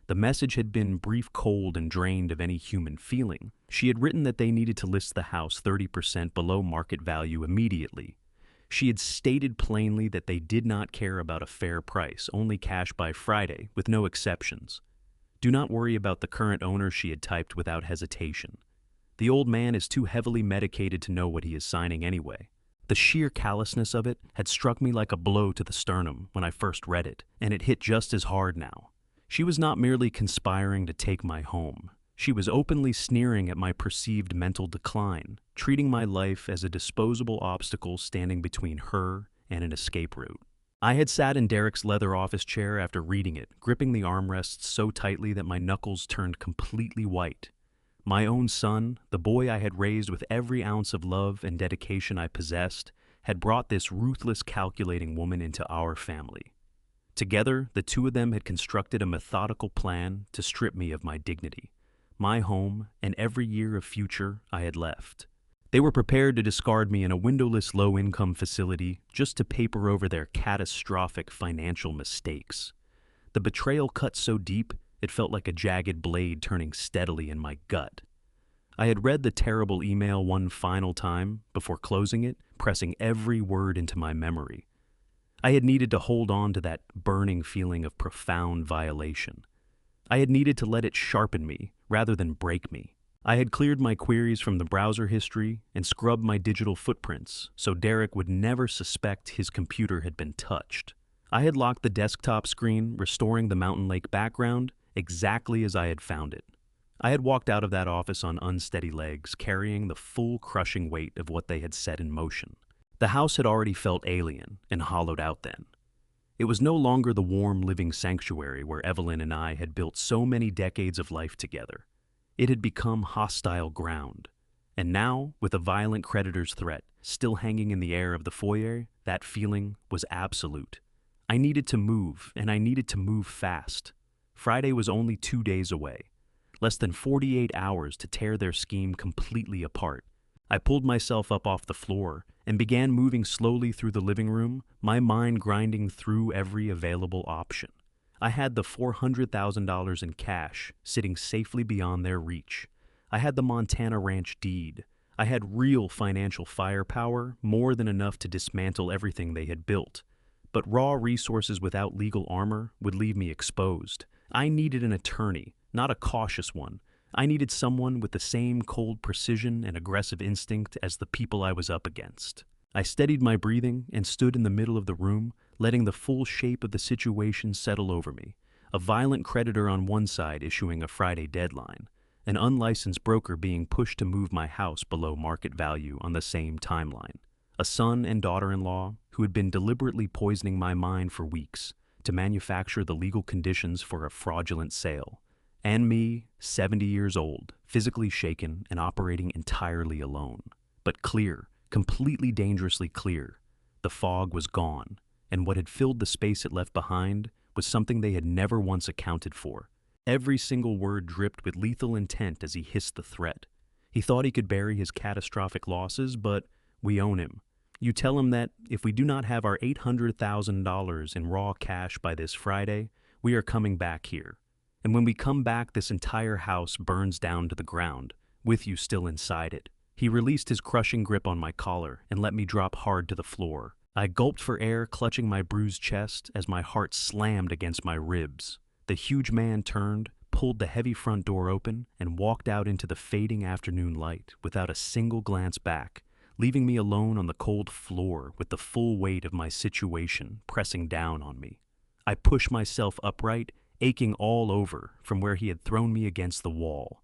The message had been brief, cold, and drained of any human feeling. She had written that they needed to list the house 30% below market value immediately. She had stated plainly that they did not care about a fair price, only cash by Friday, with no exceptions. "Do not worry about the current owner," she had typed without hesitation. "The old man is too heavily medicated to know what he is signing anyway." The sheer callousness of it had struck me like a blow to the sternum when I first read it, and it hit just as hard now. She was not merely conspiring to take my home. She was openly sneering at my perceived mental decline, treating my life as a disposable obstacle standing between her and an escape route. I had sat in Derek's leather office chair after reading it, gripping the armrests so tightly that my knuckles turned completely white. My own son, the boy I had raised with every ounce of love and dedication I possessed, had brought this ruthless, calculating woman into our family. Together, the two of them had constructed a methodical plan to strip me of my dignity, my home, and every year of future I had left. They were prepared to discard me in a windowless, low-income facility just to paper over their catastrophic financial mistakes. The betrayal cut so deep, it felt like a jagged blade turning steadily in my gut. I had read the terrible email one final time before closing it, pressing every word into my memory. I had needed to hold on to that burning feeling of profound violation. I had needed to let it sharpen me rather than break me. I had cleared my queries from the browser history and scrubbed my digital footprints so Derek would never suspect his computer had been touched. I had locked the desktop screen, restoring the mountain lake background exactly as I had found it. I had walked out of that office on unsteady legs, carrying the full crushing weight of what they had set in motion. The house had already felt alien and hollowed out then. It was no longer the warm living sanctuary where Evelyn and I had built so many decades of life together. It had become hostile ground. And now, with a violent creditor's threat still hanging in the air of the foyer, that feeling was absolute. I needed to move, and I needed to move fast. Friday was only 2 days away. Less than 48 hours to tear their scheme completely apart. I pulled myself up off the floor and began moving slowly through the living room, my mind grinding through every available option. I had the $400,000 in cash sitting safely beyond their reach. I had the Montana ranch deed. I had real financial firepower, more than enough to dismantle everything they had built. But raw resources without legal armor would leave me exposed. I needed an attorney, not a cautious one. I needed someone with the same cold precision and aggressive instinct as the people I was up against. I steadied my breathing and stood in the middle of the room, letting the full shape of the situation settle over me. A violent creditor on one side issuing a Friday deadline. An unlicensed broker being pushed to move my house below market value on the same timeline. A son and daughter-in-law who had been deliberately poisoning my mind for weeks to manufacture the legal conditions for a fraudulent sale. And me, 70 years old, physically shaken and operating entirely alone. But clear, completely dangerously clear. The fog was gone, and what had filled the space it left behind was something they had never once accounted for. Every single word dripped with lethal intent as he hissed the threat. He thought he could bury his catastrophic losses, but we own him. You tell him that if we do not have our $800,000 in raw cash by this Friday, we are coming back here. And when we come back, this entire house burns down to the ground, with you still inside it. He released his crushing grip on my collar and let me drop hard to the floor. I gulped for air, clutching my bruised chest as my heart slammed against my ribs. The huge man turned, pulled the heavy front door open, and walked out into the fading afternoon light without a single glance back, leaving me alone on the cold floor with the full weight of my situation pressing down on me. I pushed myself upright, aching all over from where he had thrown me against the wall.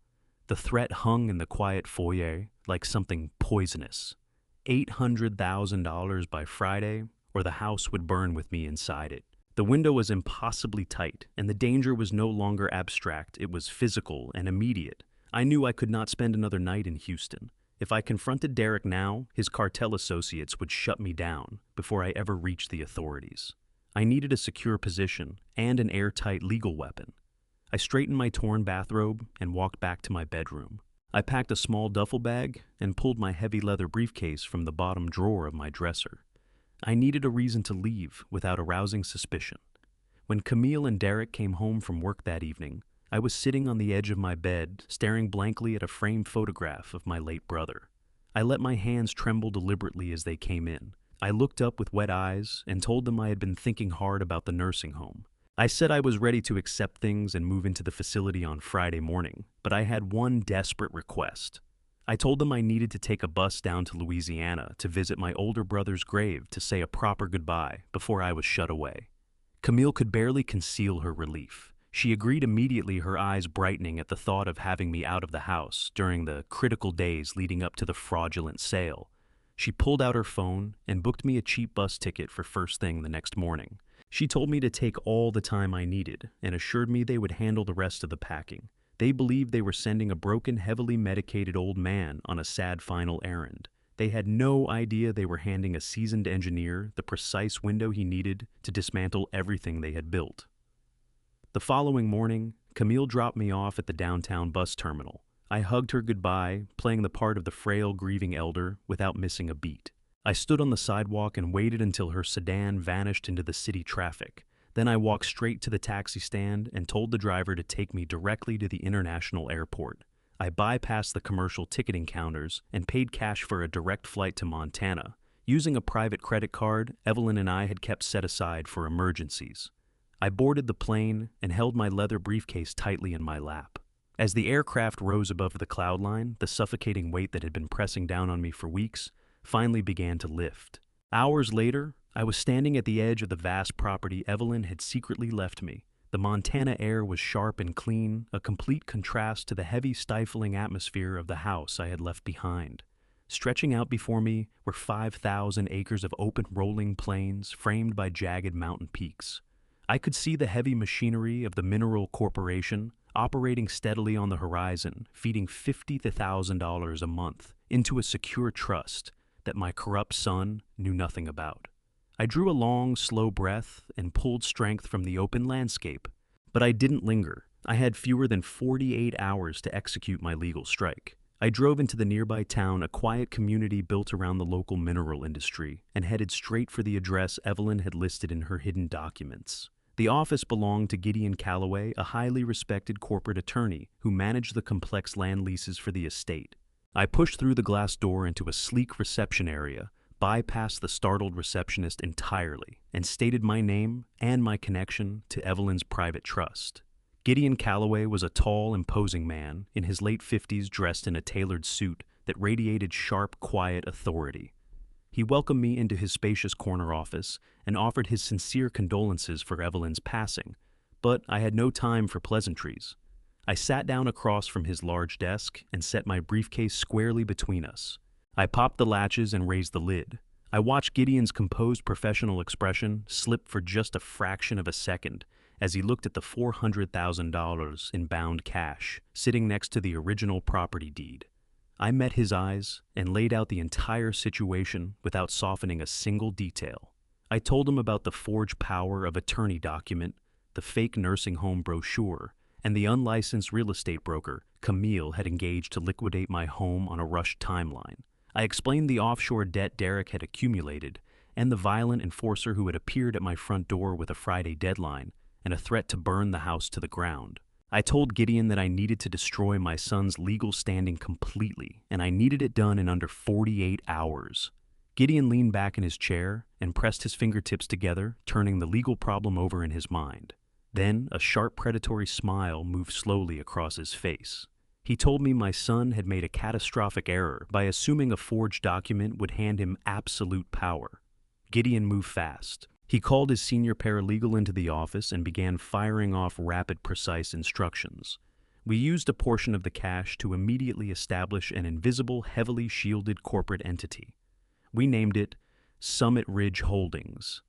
The threat hung in the quiet foyer like something poisonous. $800,000 by Friday, or the house would burn with me inside it. The window was impossibly tight, and the danger was no longer abstract, it was physical and immediate. I knew I could not spend another night in Houston. If I confronted Derek now, his cartel associates would shut me down before I ever reached the authorities. I needed a secure position and an airtight legal weapon. I straightened my torn bathrobe and walked back to my bedroom. I packed a small duffel bag and pulled my heavy leather briefcase from the bottom drawer of my dresser. I needed a reason to leave without arousing suspicion. When Camille and Derek came home from work that evening, I was sitting on the edge of my bed, staring blankly at a framed photograph of my late brother. I let my hands tremble deliberately as they came in. I looked up with wet eyes and told them I had been thinking hard about the nursing home. I said I was ready to accept things and move into the facility on Friday morning, but I had one desperate request. I told them I needed to take a bus down to Louisiana to visit my older brother's grave to say a proper goodbye before I was shut away. Camille could barely conceal her relief. She agreed immediately, her eyes brightening at the thought of having me out of the house during the critical days leading up to the fraudulent sale. She pulled out her phone and booked me a cheap bus ticket for first thing the next morning. She told me to take all the time I needed and assured me they would handle the rest of the packing. They believed they were sending a broken, heavily medicated old man on a sad final errand. They had no idea they were handing a seasoned engineer the precise window he needed to dismantle everything they had built. The following morning, Camille dropped me off at the downtown bus terminal. I hugged her goodbye, playing the part of the frail, grieving elder without missing a beat. I stood on the sidewalk and waited until her sedan vanished into the city traffic. Then I walked straight to the taxi stand and told the driver to take me directly to the international airport. I bypassed the commercial ticketing counters and paid cash for a direct flight to Montana, using a private credit card Evelyn and I had kept set aside for emergencies. I boarded the plane and held my leather briefcase tightly in my lap. As the aircraft rose above the cloud line, the suffocating weight that had been pressing down on me for weeks finally began to lift. Hours later, I was standing at the edge of the vast property Evelyn had secretly left me. The Montana air was sharp and clean, a complete contrast to the heavy, stifling atmosphere of the house I had left behind. Stretching out before me were 5,000 acres of open rolling plains framed by jagged mountain peaks. I could see the heavy machinery of the Mineral Corporation operating steadily on the horizon, feeding $50,000 a month into a secure trust that my corrupt son knew nothing about. I drew a long, slow breath and pulled strength from the open landscape, but I didn't linger. I had fewer than 48 hours to execute my legal strike. I drove into the nearby town, a quiet community built around the local mineral industry, and headed straight for the address Evelyn had listed in her hidden documents. The office belonged to Gideon Calloway, a highly respected corporate attorney who managed the complex land leases for the estate. I pushed through the glass door into a sleek reception area, bypassed the startled receptionist entirely, and stated my name and my connection to Evelyn's private trust. Gideon Calloway was a tall, imposing man in his late 50s, dressed in a tailored suit that radiated sharp, quiet authority. He welcomed me into his spacious corner office and offered his sincere condolences for Evelyn's passing, but I had no time for pleasantries. I sat down across from his large desk and set my briefcase squarely between us. I popped the latches and raised the lid. I watched Gideon's composed professional expression slip for just a fraction of a second as he looked at the $400,000 in bound cash sitting next to the original property deed. I met his eyes and laid out the entire situation without softening a single detail. I told him about the forged power of attorney document, the fake nursing home brochure, and the unlicensed real estate broker Camille had engaged to liquidate my home on a rushed timeline. I explained the offshore debt Derek had accumulated and the violent enforcer who had appeared at my front door with a Friday deadline and a threat to burn the house to the ground. I told Gideon that I needed to destroy my son's legal standing completely, and I needed it done in under 48 hours. Gideon leaned back in his chair and pressed his fingertips together, turning the legal problem over in his mind. Then a sharp predatory smile moved slowly across his face. He told me my son had made a catastrophic error by assuming a forged document would hand him absolute power. Gideon moved fast. He called his senior paralegal into the office and began firing off rapid, precise instructions. We used a portion of the cash to immediately establish an invisible, heavily shielded corporate entity. We named it Summit Ridge Holdings.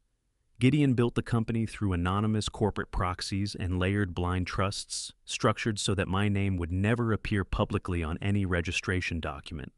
Gideon built the company through anonymous corporate proxies and layered blind trusts, structured so that my name would never appear publicly on any registration document.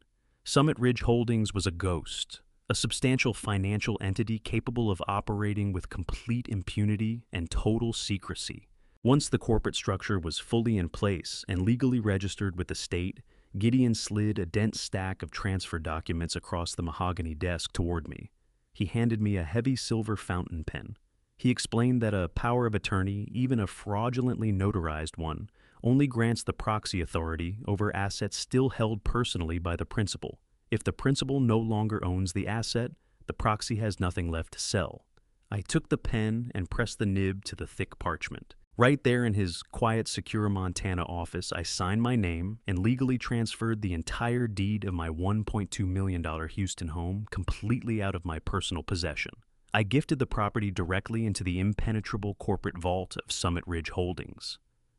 Summit Ridge Holdings was a ghost, a substantial financial entity capable of operating with complete impunity and total secrecy. Once the corporate structure was fully in place and legally registered with the state, Gideon slid a dense stack of transfer documents across the mahogany desk toward me. He handed me a heavy silver fountain pen. He explained that a power of attorney, even a fraudulently notarized one, only grants the proxy authority over assets still held personally by the principal. If the principal no longer owns the asset, the proxy has nothing left to sell. I took the pen and pressed the nib to the thick parchment. Right there in his quiet, secure Montana office, I signed my name and legally transferred the entire deed of my $1.2 million Houston home completely out of my personal possession. I gifted the property directly into the impenetrable corporate vault of Summit Ridge Holdings.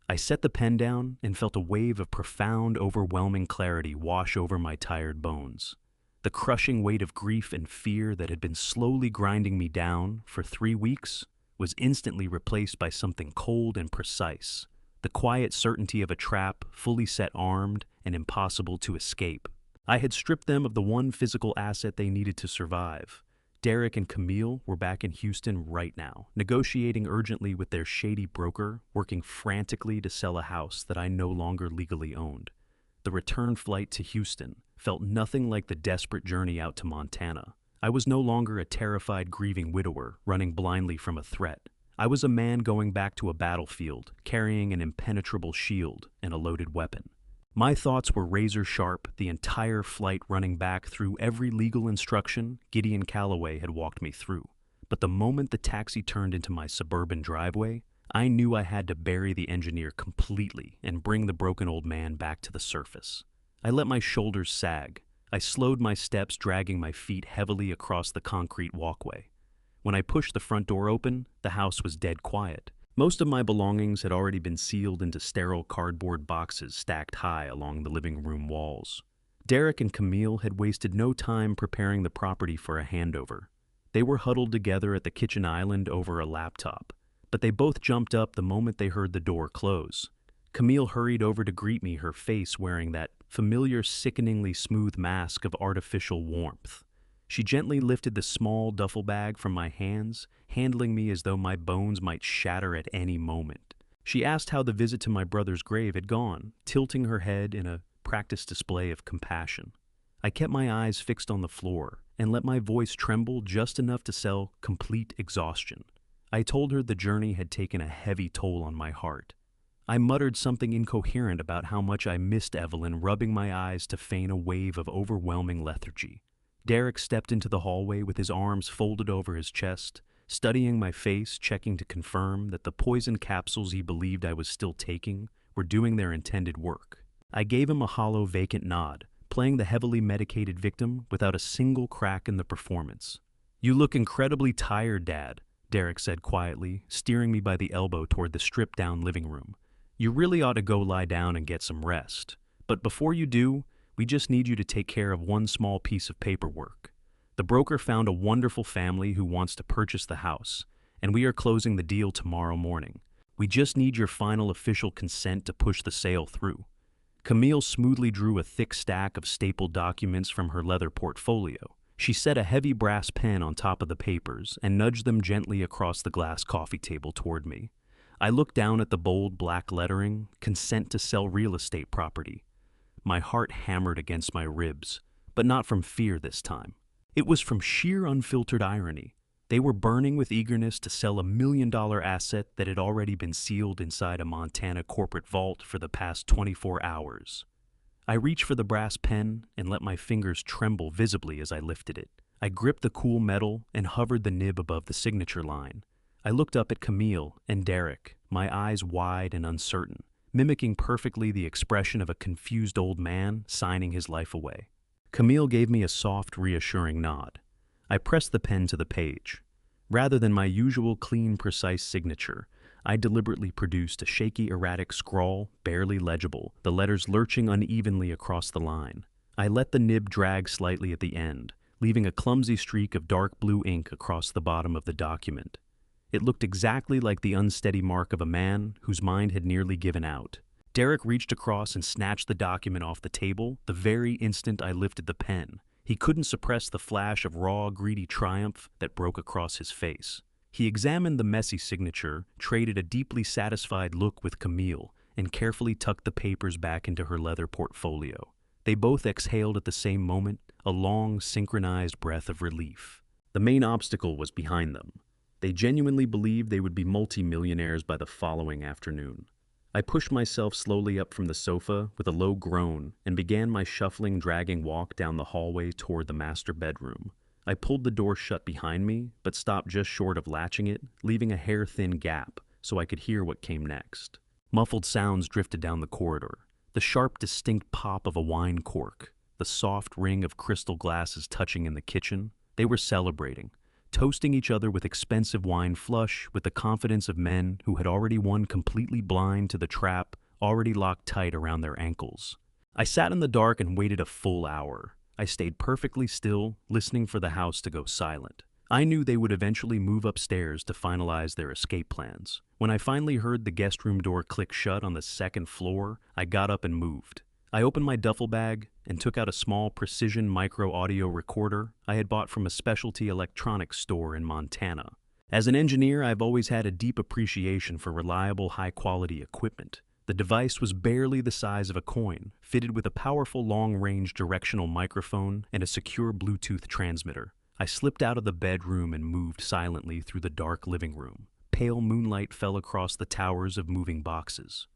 I set the pen down and felt a wave of profound, overwhelming clarity wash over my tired bones. The crushing weight of grief and fear that had been slowly grinding me down for 3 weeks was instantly replaced by something cold and precise, the quiet certainty of a trap fully set, armed, and impossible to escape. I had stripped them of the one physical asset they needed to survive. Derek and Camille were back in Houston right now, negotiating urgently with their shady broker, working frantically to sell a house that I no longer legally owned. The return flight to Houston felt nothing like the desperate journey out to Montana. I was no longer a terrified, grieving widower running blindly from a threat. I was a man going back to a battlefield, carrying an impenetrable shield and a loaded weapon. My thoughts were razor sharp the entire flight, running back through every legal instruction Gideon Calloway had walked me through. But the moment the taxi turned into my suburban driveway, I knew I had to bury the engineer completely and bring the broken old man back to the surface. I let my shoulders sag. I slowed my steps, dragging my feet heavily across the concrete walkway. When I pushed the front door open, the house was dead quiet. Most of my belongings had already been sealed into sterile cardboard boxes stacked high along the living room walls. Derek and Camille had wasted no time preparing the property for a handover. They were huddled together at the kitchen island over a laptop, but they both jumped up the moment they heard the door close. Camille hurried over to greet me, her face wearing that familiar, sickeningly smooth mask of artificial warmth. She gently lifted the small duffel bag from my hands, handling me as though my bones might shatter at any moment. She asked how the visit to my brother's grave had gone, tilting her head in a practiced display of compassion. I kept my eyes fixed on the floor and let my voice tremble just enough to sell complete exhaustion. I told her the journey had taken a heavy toll on my heart. I muttered something incoherent about how much I missed Evelyn, rubbing my eyes to feign a wave of overwhelming lethargy. Derek stepped into the hallway with his arms folded over his chest, studying my face, checking to confirm that the poison capsules he believed I was still taking were doing their intended work. I gave him a hollow, vacant nod, playing the heavily medicated victim without a single crack in the performance. "You look incredibly tired, Dad," Derek said quietly, steering me by the elbow toward the stripped-down living room. "You really ought to go lie down and get some rest. But before you do, we just need you to take care of one small piece of paperwork. The broker found a wonderful family who wants to purchase the house, and we are closing the deal tomorrow morning. We just need your final official consent to push the sale through." Camille smoothly drew a thick stack of stapled documents from her leather portfolio. She set a heavy brass pen on top of the papers and nudged them gently across the glass coffee table toward me. I looked down at the bold black lettering, "Consent to sell real estate property." My heart hammered against my ribs, but not from fear this time. It was from sheer unfiltered irony. They were burning with eagerness to sell $1 million asset that had already been sealed inside a Montana corporate vault for the past 24 hours. I reached for the brass pen and let my fingers tremble visibly as I lifted it. I gripped the cool metal and hovered the nib above the signature line. I looked up at Camille and Derek, my eyes wide and uncertain, mimicking perfectly the expression of a confused old man signing his life away. Camille gave me a soft, reassuring nod. I pressed the pen to the page. Rather than my usual clean, precise signature, I deliberately produced a shaky, erratic scrawl, barely legible, the letters lurching unevenly across the line. I let the nib drag slightly at the end, leaving a clumsy streak of dark blue ink across the bottom of the document. It looked exactly like the unsteady mark of a man whose mind had nearly given out. Derek reached across and snatched the document off the table the very instant I lifted the pen. He couldn't suppress the flash of raw, greedy triumph that broke across his face. He examined the messy signature, traded a deeply satisfied look with Camille, and carefully tucked the papers back into her leather portfolio. They both exhaled at the same moment, a long, synchronized breath of relief. The main obstacle was behind them. They genuinely believed they would be multi-millionaires by the following afternoon. I pushed myself slowly up from the sofa with a low groan and began my shuffling, dragging walk down the hallway toward the master bedroom. I pulled the door shut behind me, but stopped just short of latching it, leaving a hair-thin gap so I could hear what came next. Muffled sounds drifted down the corridor. The sharp, distinct pop of a wine cork, the soft ring of crystal glasses touching in the kitchen. They were celebrating, toasting each other with expensive wine flush with the confidence of men who had already won, completely blind to the trap already locked tight around their ankles. I sat in the dark and waited a full hour. I stayed perfectly still, listening for the house to go silent. I knew they would eventually move upstairs to finalize their escape plans. When I finally heard the guest room door click shut on the second floor, I got up and moved. I opened my duffel bag and took out a small precision micro-audio recorder I had bought from a specialty electronics store in Montana. As an engineer, I've always had a deep appreciation for reliable, high-quality equipment. The device was barely the size of a coin, fitted with a powerful long-range directional microphone and a secure Bluetooth transmitter. I slipped out of the bedroom and moved silently through the dark living room. Pale moonlight fell across the towers of moving boxes.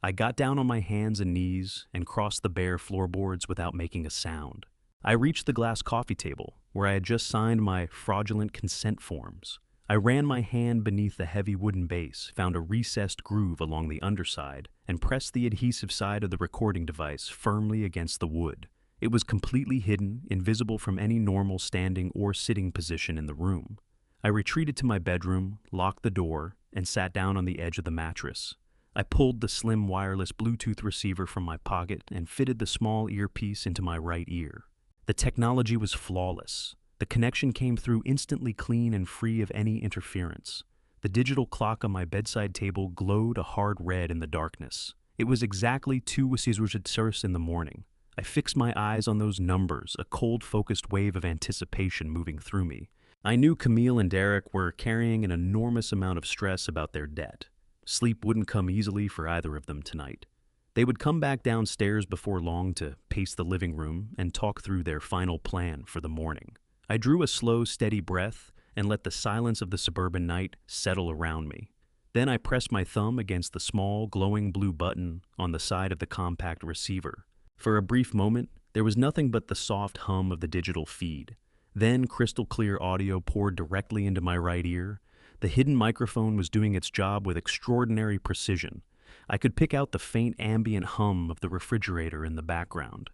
I got down on my hands and knees and crossed the bare floorboards without making a sound. I reached the glass coffee table, where I had just signed my fraudulent consent forms. I ran my hand beneath the heavy wooden base, found a recessed groove along the underside, and pressed the adhesive side of the recording device firmly against the wood. It was completely hidden, invisible from any normal standing or sitting position in the room. I retreated to my bedroom, locked the door, and sat down on the edge of the mattress. I pulled the slim wireless Bluetooth receiver from my pocket and fitted the small earpiece into my right ear. The technology was flawless. The connection came through instantly clean and free of any interference. The digital clock on my bedside table glowed a hard red in the darkness. It was exactly 2:06 in the morning. I fixed my eyes on those numbers, a cold, focused wave of anticipation moving through me. I knew Camille and Derek were carrying an enormous amount of stress about their debt. Sleep wouldn't come easily for either of them tonight. They would come back downstairs before long to pace the living room and talk through their final plan for the morning. I drew a slow, steady breath and let the silence of the suburban night settle around me. Then I pressed my thumb against the small, glowing blue button on the side of the compact receiver. For a brief moment, there was nothing but the soft hum of the digital feed. Then crystal clear audio poured directly into my right ear. The hidden microphone was doing its job with extraordinary precision. I could pick out the faint ambient hum of the refrigerator in the background.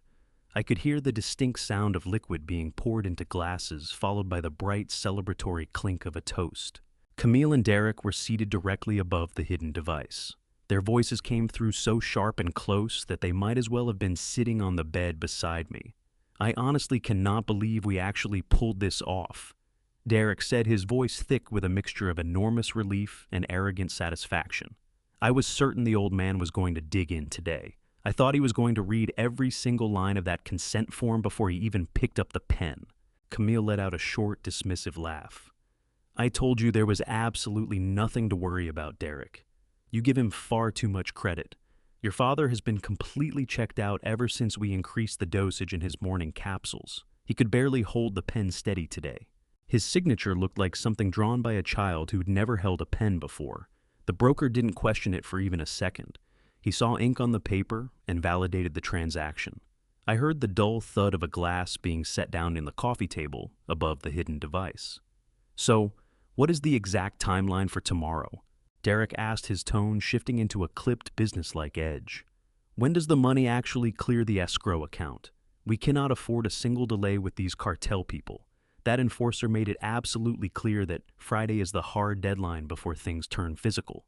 I could hear the distinct sound of liquid being poured into glasses, followed by the bright, celebratory clink of a toast. Camille and Derek were seated directly above the hidden device. Their voices came through so sharp and close that they might as well have been sitting on the bed beside me. I honestly cannot believe we actually pulled this off. Derek said, his voice thick with a mixture of enormous relief and arrogant satisfaction. I was certain the old man was going to dig in today. I thought he was going to read every single line of that consent form before he even picked up the pen. Camille let out a short, dismissive laugh. I told you there was absolutely nothing to worry about, Derek. You give him far too much credit. Your father has been completely checked out ever since we increased the dosage in his morning capsules. He could barely hold the pen steady today. His signature looked like something drawn by a child who'd never held a pen before. The broker didn't question it for even a second. He saw ink on the paper and validated the transaction. I heard the dull thud of a glass being set down in the coffee table above the hidden device. So, what is the exact timeline for tomorrow? Derek asked, his tone shifting into a clipped, businesslike edge. When does the money actually clear the escrow account? We cannot afford a single delay with these cartel people. That enforcer made it absolutely clear that Friday is the hard deadline before things turn physical.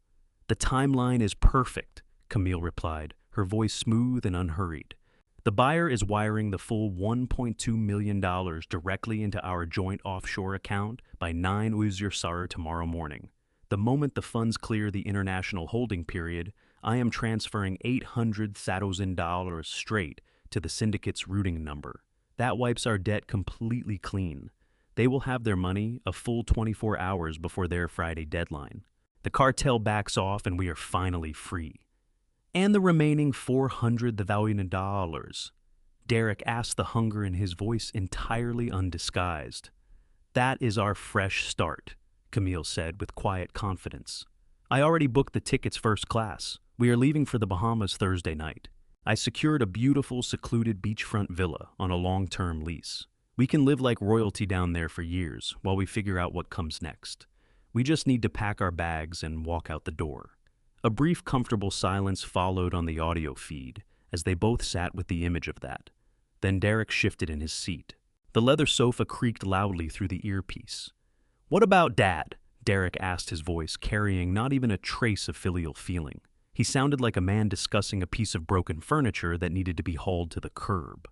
The timeline is perfect, Camille replied, her voice smooth and unhurried. The buyer is wiring the full $1.2 million directly into our joint offshore account by 9:00 tomorrow morning. The moment the funds clear the international holding period, I am transferring $800,000 straight to the syndicate's routing number. That wipes our debt completely clean. They will have their money a full 24 hours before their Friday deadline. The cartel backs off and we are finally free. And the remaining $400,000. Derek asked, the hunger in his voice entirely undisguised. That is our fresh start, Camille said with quiet confidence. I already booked the tickets first class. We are leaving for the Bahamas Thursday night. I secured a beautiful, secluded beachfront villa on a long-term lease. We can live like royalty down there for years while we figure out what comes next. We just need to pack our bags and walk out the door. A brief, comfortable silence followed on the audio feed as they both sat with the image of that. Then Derek shifted in his seat. The leather sofa creaked loudly through the earpiece. "What about Dad?" Derek asked, his voice carrying not even a trace of filial feeling. He sounded like a man discussing a piece of broken furniture that needed to be hauled to the curb.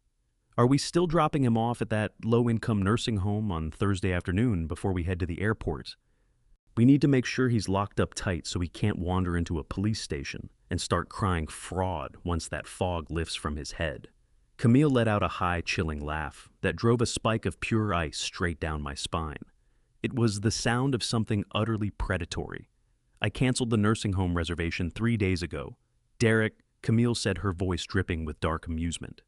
"Are we still dropping him off at that low-income nursing home on Thursday afternoon before we head to the airport? We need to make sure he's locked up tight so he can't wander into a police station and start crying fraud once that fog lifts from his head." Camille let out a high, chilling laugh that drove a spike of pure ice straight down my spine. It was the sound of something utterly predatory. I canceled the nursing home reservation 3 days ago. Derek, Camille said, her voice dripping with dark amusement.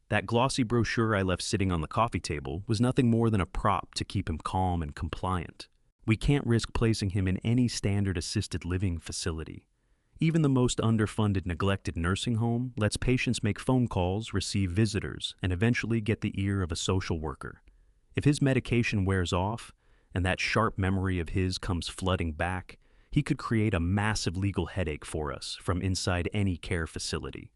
That glossy brochure I left sitting on the coffee table was nothing more than a prop to keep him calm and compliant. We can't risk placing him in any standard assisted living facility. Even the most underfunded, neglected nursing home lets patients make phone calls, receive visitors, and eventually get the ear of a social worker. If his medication wears off, and that sharp memory of his comes flooding back, he could create a massive legal headache for us from inside any care facility.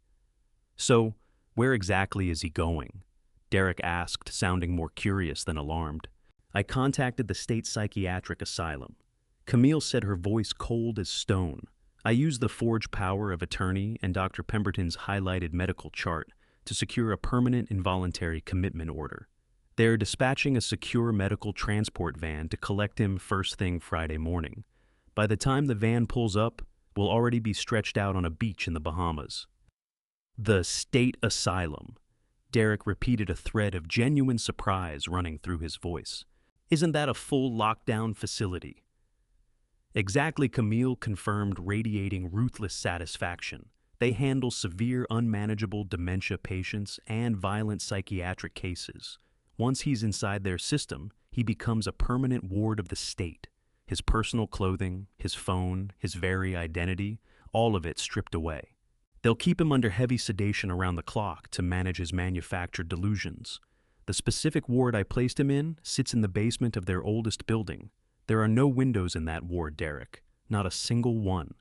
"So, where exactly is he going?" Derek asked, sounding more curious than alarmed. I contacted the state psychiatric asylum. Camille said, her voice cold as stone. I used the forged power of attorney and Dr. Pemberton's highlighted medical chart to secure a permanent involuntary commitment order. They are dispatching a secure medical transport van to collect him first thing Friday morning. By the time the van pulls up, we'll already be stretched out on a beach in the Bahamas. The state asylum. Derek repeated, a thread of genuine surprise running through his voice. Isn't that a full lockdown facility? Exactly, Camille confirmed, radiating ruthless satisfaction. They handle severe, unmanageable dementia patients and violent psychiatric cases. Once he's inside their system, he becomes a permanent ward of the state. His personal clothing, his phone, his very identity, all of it stripped away. They'll keep him under heavy sedation around the clock to manage his manufactured delusions. The specific ward I placed him in sits in the basement of their oldest building. There are no windows in that ward, Derek. Not a single one.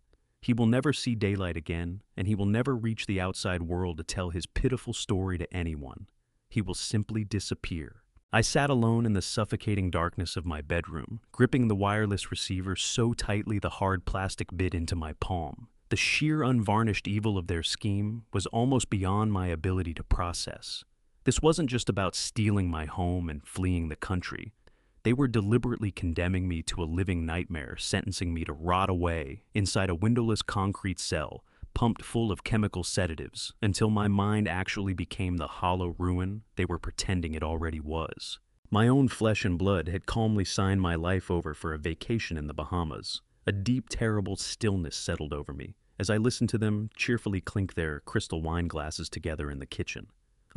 He will never see daylight again, and he will never reach the outside world to tell his pitiful story to anyone. He will simply disappear. I sat alone in the suffocating darkness of my bedroom, gripping the wireless receiver so tightly the hard plastic bit into my palm. The sheer unvarnished evil of their scheme was almost beyond my ability to process. This wasn't just about stealing my home and fleeing the country. They were deliberately condemning me to a living nightmare, sentencing me to rot away inside a windowless concrete cell, pumped full of chemical sedatives, until my mind actually became the hollow ruin they were pretending it already was. My own flesh and blood had calmly signed my life over for a vacation in the Bahamas. A deep, terrible stillness settled over me as I listened to them cheerfully clink their crystal wine glasses together in the kitchen.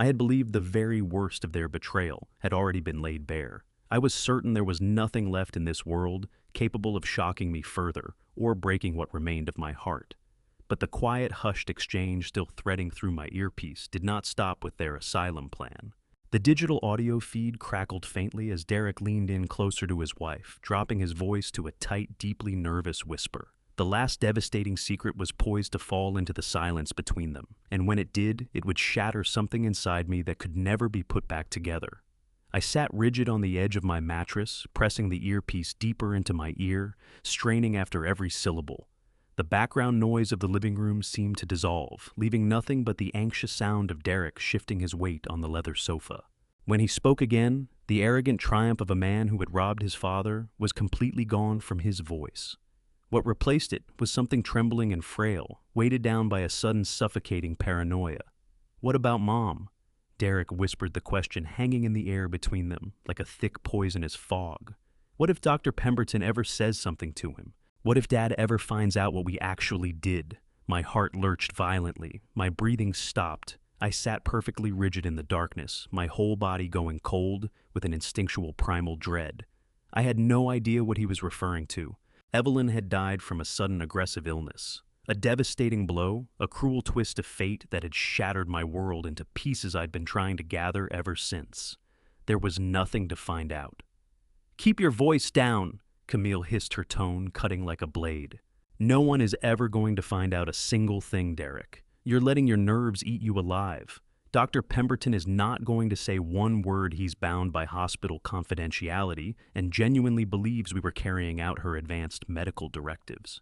I had believed the very worst of their betrayal had already been laid bare. I was certain there was nothing left in this world capable of shocking me further or breaking what remained of my heart. But the quiet, hushed exchange still threading through my earpiece did not stop with their asylum plan. The digital audio feed crackled faintly as Derek leaned in closer to his wife, dropping his voice to a tight, deeply nervous whisper. The last devastating secret was poised to fall into the silence between them, and when it did, it would shatter something inside me that could never be put back together. I sat rigid on the edge of my mattress, pressing the earpiece deeper into my ear, straining after every syllable. The background noise of the living room seemed to dissolve, leaving nothing but the anxious sound of Derek shifting his weight on the leather sofa. When he spoke again, the arrogant triumph of a man who had robbed his father was completely gone from his voice. What replaced it was something trembling and frail, weighted down by a sudden suffocating paranoia. "What about Mom?" Derek whispered the question, hanging in the air between them like a thick poisonous fog. What if Dr. Pemberton ever says something to him? What if Dad ever finds out what we actually did? My heart lurched violently. My breathing stopped. I sat perfectly rigid in the darkness, my whole body going cold with an instinctual primal dread. I had no idea what he was referring to. Evelyn had died from a sudden aggressive illness. A devastating blow, a cruel twist of fate that had shattered my world into pieces I'd been trying to gather ever since. There was nothing to find out. "Keep your voice down," Camille hissed, her tone cutting like a blade. "No one is ever going to find out a single thing, Derek. You're letting your nerves eat you alive. Dr. Pemberton is not going to say one word. He's bound by hospital confidentiality and genuinely believes we were carrying out her advanced medical directives."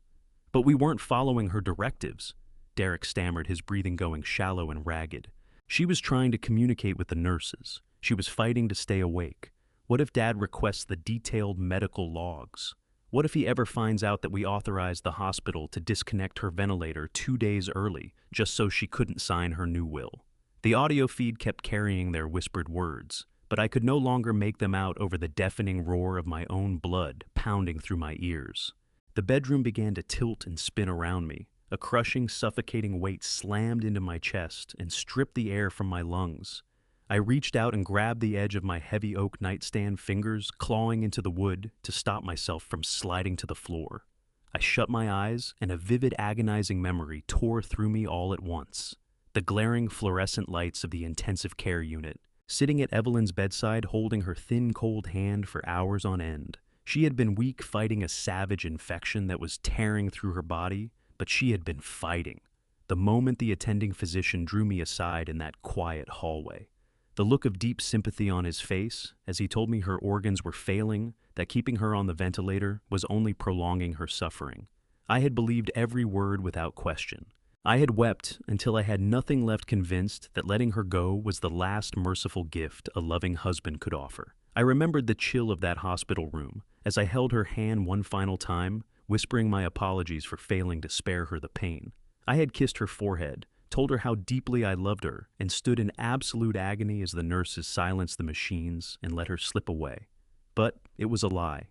"But we weren't following her directives," Derek stammered, his breathing going shallow and ragged. "She was trying to communicate with the nurses. She was fighting to stay awake. What if Dad requests the detailed medical logs? What if he ever finds out that we authorized the hospital to disconnect her ventilator 2 days early just so she couldn't sign her new will?" The audio feed kept carrying their whispered words, but I could no longer make them out over the deafening roar of my own blood pounding through my ears. The bedroom began to tilt and spin around me. A crushing, suffocating weight slammed into my chest and stripped the air from my lungs. I reached out and grabbed the edge of my heavy oak nightstand, fingers clawing into the wood to stop myself from sliding to the floor. I shut my eyes, and a vivid, agonizing memory tore through me all at once. The glaring fluorescent lights of the intensive care unit, sitting at Evelyn's bedside holding her thin, cold hand for hours on end. She had been weak, fighting a savage infection that was tearing through her body, but she had been fighting. The moment the attending physician drew me aside in that quiet hallway, The look of deep sympathy on his face as he told me her organs were failing, that keeping her on the ventilator was only prolonging her suffering. I had believed every word without question. I had wept until I had nothing left, convinced that letting her go was the last merciful gift a loving husband could offer. I remembered the chill of that hospital room as I held her hand one final time, whispering my apologies for failing to spare her the pain. I had kissed her forehead, told her how deeply I loved her, and stood in absolute agony as the nurses silenced the machines and let her slip away. But it was a lie.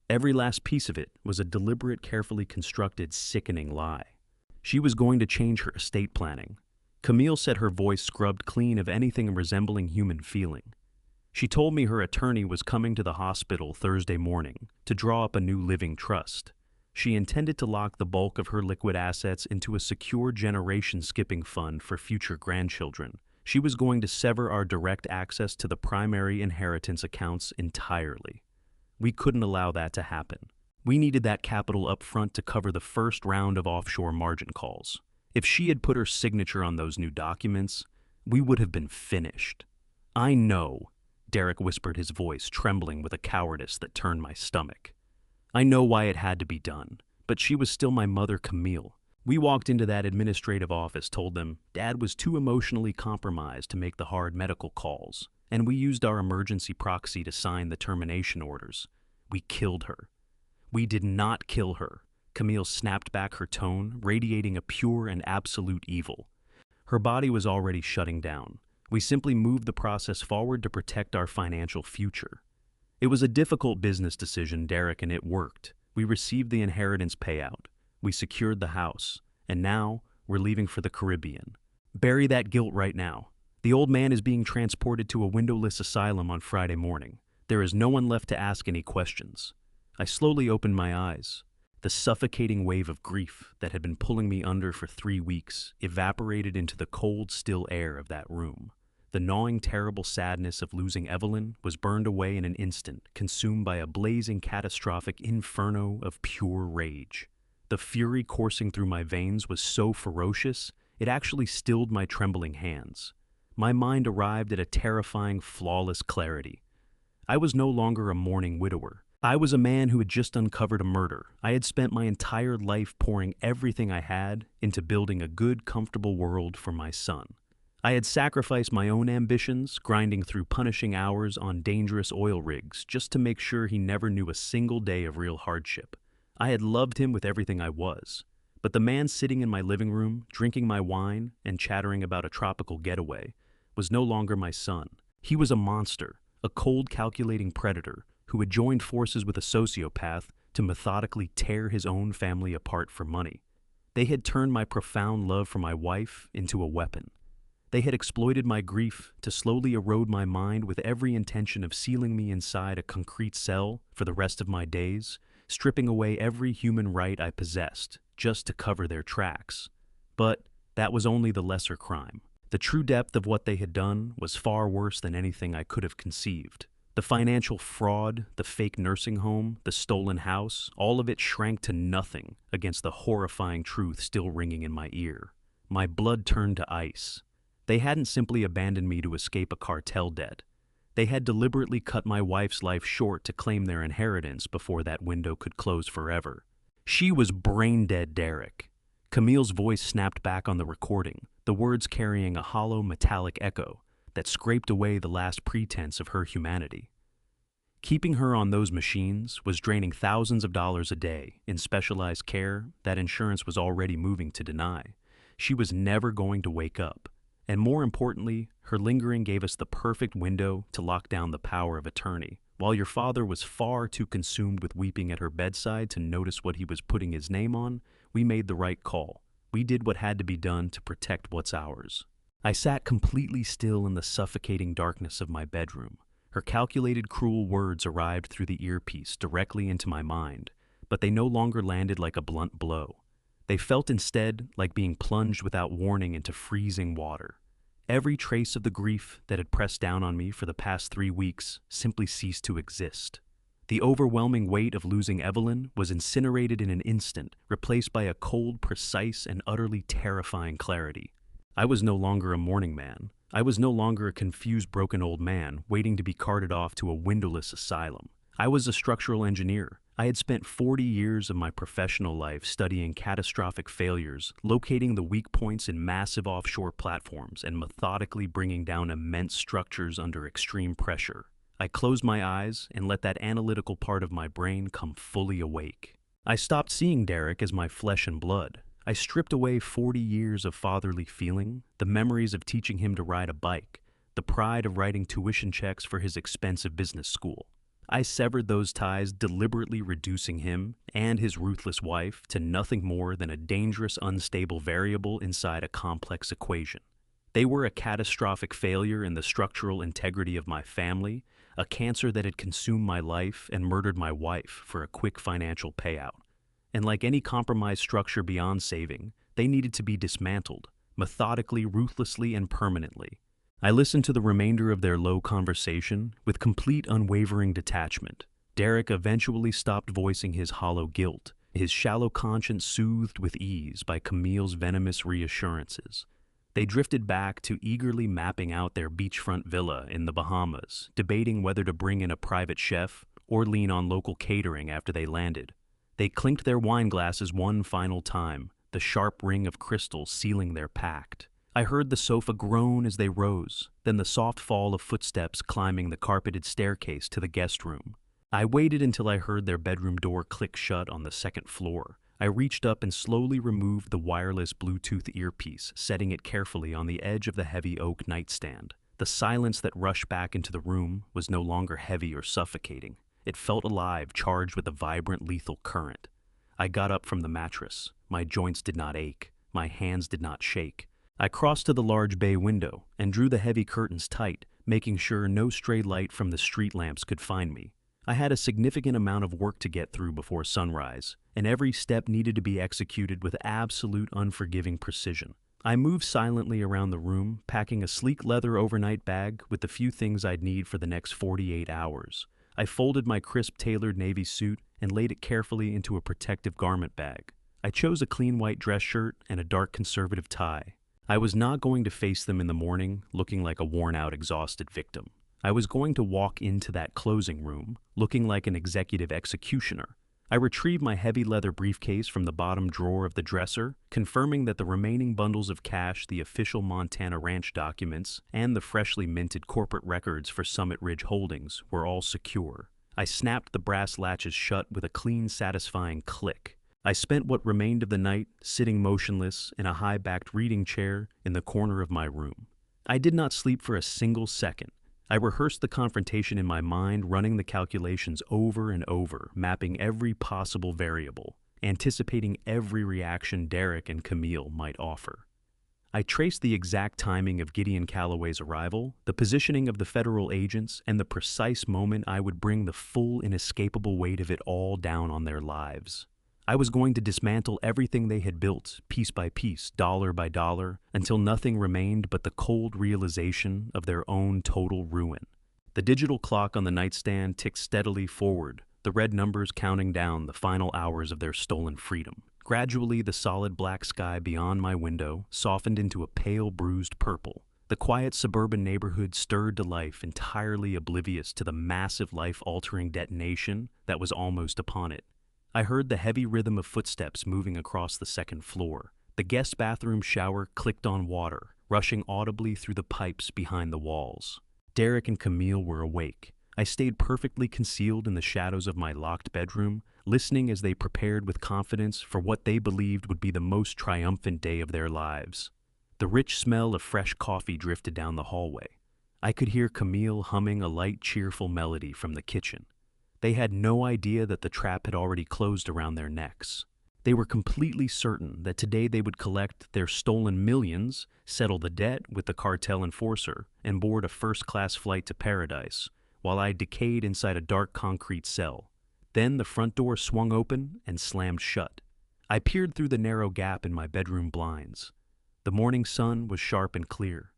Every last piece of it was a deliberate, carefully constructed, sickening lie. She was going to change her estate planning. Camille said, her voice scrubbed clean of anything resembling human feeling. She told me her attorney was coming to the hospital Thursday morning to draw up a new living trust. She intended to lock the bulk of her liquid assets into a secure generation-skipping fund for future grandchildren. She was going to sever our direct access to the primary inheritance accounts entirely. We couldn't allow that to happen. We needed that capital up front to cover the first round of offshore margin calls. If she had put her signature on those new documents, we would have been finished. I know, Derek whispered, his voice trembling with a cowardice that turned my stomach. I know why it had to be done, but she was still my mother, Camille. We walked into that administrative office, told them Dad was too emotionally compromised to make the hard medical calls, and we used our emergency proxy to sign the termination orders. We killed her. We did not kill her. Camille snapped back, her tone radiating a pure and absolute evil. Her body was already shutting down. We simply moved the process forward to protect our financial future. It was a difficult business decision, Derek, and it worked. We received the inheritance payout. We secured the house. And now, we're leaving for the Caribbean. Bury that guilt right now. The old man is being transported to a windowless asylum on Friday morning. There is no one left to ask any questions. I slowly opened my eyes. The suffocating wave of grief that had been pulling me under for 3 weeks evaporated into the cold, still air of that room. The gnawing, terrible sadness of losing Evelyn was burned away in an instant, consumed by a blazing, catastrophic inferno of pure rage. The fury coursing through my veins was so ferocious, it actually stilled my trembling hands. My mind arrived at a terrifying, flawless clarity. I was no longer a mourning widower. I was a man who had just uncovered a murder. I had spent my entire life pouring everything I had into building a good, comfortable world for my son. I had sacrificed my own ambitions, grinding through punishing hours on dangerous oil rigs just to make sure he never knew a single day of real hardship. I had loved him with everything I was. But the man sitting in my living room, drinking my wine and chattering about a tropical getaway, was no longer my son. He was a monster, a cold, calculating predator who had joined forces with a sociopath to methodically tear his own family apart for money. They had turned my profound love for my wife into a weapon. They had exploited my grief to slowly erode my mind with every intention of sealing me inside a concrete cell for the rest of my days, stripping away every human right I possessed just to cover their tracks. But that was only the lesser crime. The true depth of what they had done was far worse than anything I could have conceived. The financial fraud, the fake nursing home, the stolen house, all of it shrank to nothing against the horrifying truth still ringing in my ear. My blood turned to ice. They hadn't simply abandoned me to escape a cartel debt. They had deliberately cut my wife's life short to claim their inheritance before that window could close forever. She was brain dead, Derek. Camille's voice snapped back on the recording, the words carrying a hollow, metallic echo that scraped away the last pretense of her humanity. Keeping her on those machines was draining thousands of dollars a day in specialized care that insurance was already moving to deny. She was never going to wake up. And more importantly, her lingering gave us the perfect window to lock down the power of attorney. While your father was far too consumed with weeping at her bedside to notice what he was putting his name on, we made the right call. We did what had to be done to protect what's ours. I sat completely still in the suffocating darkness of my bedroom. Her calculated, cruel words arrived through the earpiece directly into my mind, but they no longer landed like a blunt blow. They felt instead like being plunged without warning into freezing water. Every trace of the grief that had pressed down on me for the past 3 weeks simply ceased to exist. The overwhelming weight of losing Evelyn was incinerated in an instant, replaced by a cold, precise, and utterly terrifying clarity. I was no longer a mourning man. I was no longer a confused, broken old man waiting to be carted off to a windowless asylum. I was a structural engineer. I had spent 40 years of my professional life studying catastrophic failures, locating the weak points in massive offshore platforms, and methodically bringing down immense structures under extreme pressure. I closed my eyes and let that analytical part of my brain come fully awake. I stopped seeing Derek as my flesh and blood. I stripped away 40 years of fatherly feeling, the memories of teaching him to ride a bike, the pride of writing tuition checks for his expensive business school. I severed those ties, deliberately reducing him and his ruthless wife to nothing more than a dangerous, unstable variable inside a complex equation. They were a catastrophic failure in the structural integrity of my family, a cancer that had consumed my life and murdered my wife for a quick financial payout. And like any compromised structure beyond saving, they needed to be dismantled, methodically, ruthlessly, and permanently. I listened to the remainder of their low conversation with complete unwavering detachment. Derek eventually stopped voicing his hollow guilt, his shallow conscience soothed with ease by Camille's venomous reassurances. They drifted back to eagerly mapping out their beachfront villa in the Bahamas, debating whether to bring in a private chef or lean on local catering after they landed. They clinked their wine glasses one final time, the sharp ring of crystal sealing their pact. I heard the sofa groan as they rose, then the soft fall of footsteps climbing the carpeted staircase to the guest room. I waited until I heard their bedroom door click shut on the second floor. I reached up and slowly removed the wireless Bluetooth earpiece, setting it carefully on the edge of the heavy oak nightstand. The silence that rushed back into the room was no longer heavy or suffocating. It felt alive, charged with a vibrant, lethal current. I got up from the mattress. My joints did not ache. My hands did not shake. I crossed to the large bay window and drew the heavy curtains tight, making sure no stray light from the street lamps could find me. I had a significant amount of work to get through before sunrise, and every step needed to be executed with absolute unforgiving precision. I moved silently around the room, packing a sleek leather overnight bag with the few things I'd need for the next 48 hours. I folded my crisp tailored navy suit and laid it carefully into a protective garment bag. I chose a clean white dress shirt and a dark conservative tie. I was not going to face them in the morning looking like a worn-out, exhausted victim. I was going to walk into that closing room looking like an executive executioner. I retrieved my heavy leather briefcase from the bottom drawer of the dresser, confirming that the remaining bundles of cash, the official Montana Ranch documents, and the freshly minted corporate records for Summit Ridge Holdings were all secure. I snapped the brass latches shut with a clean, satisfying click. I spent what remained of the night sitting motionless in a high-backed reading chair in the corner of my room. I did not sleep for a single second. I rehearsed the confrontation in my mind, running the calculations over and over, mapping every possible variable, anticipating every reaction Derek and Camille might offer. I traced the exact timing of Gideon Calloway's arrival, the positioning of the federal agents, and the precise moment I would bring the full, inescapable weight of it all down on their lives. I was going to dismantle everything they had built, piece by piece, dollar by dollar, until nothing remained but the cold realization of their own total ruin. The digital clock on the nightstand ticked steadily forward, the red numbers counting down the final hours of their stolen freedom. Gradually, the solid black sky beyond my window softened into a pale, bruised purple. The quiet suburban neighborhood stirred to life, entirely oblivious to the massive, life-altering detonation that was almost upon it. I heard the heavy rhythm of footsteps moving across the second floor. The guest bathroom shower clicked on water, rushing audibly through the pipes behind the walls. Derek and Camille were awake. I stayed perfectly concealed in the shadows of my locked bedroom, listening as they prepared with confidence for what they believed would be the most triumphant day of their lives. The rich smell of fresh coffee drifted down the hallway. I could hear Camille humming a light, cheerful melody from the kitchen. They had no idea that the trap had already closed around their necks. They were completely certain that today they would collect their stolen millions, settle the debt with the cartel enforcer, and board a first-class flight to paradise, while I decayed inside a dark concrete cell. Then the front door swung open and slammed shut. I peered through the narrow gap in my bedroom blinds. The morning sun was sharp and clear.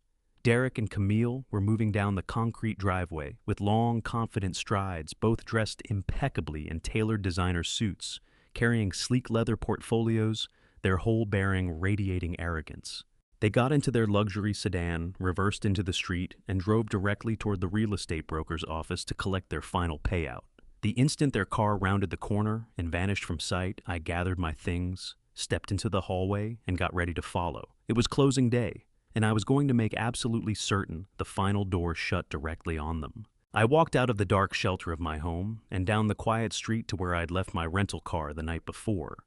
Derek and Camille were moving down the concrete driveway with long, confident strides, both dressed impeccably in tailored designer suits, carrying sleek leather portfolios, their whole bearing radiating arrogance. They got into their luxury sedan, reversed into the street, and drove directly toward the real estate broker's office to collect their final payout. The instant their car rounded the corner and vanished from sight, I gathered my things, stepped into the hallway, and got ready to follow. It was closing day, and I was going to make absolutely certain the final door shut directly on them. I walked out of the dark shelter of my home and down the quiet street to where I'd left my rental car the night before.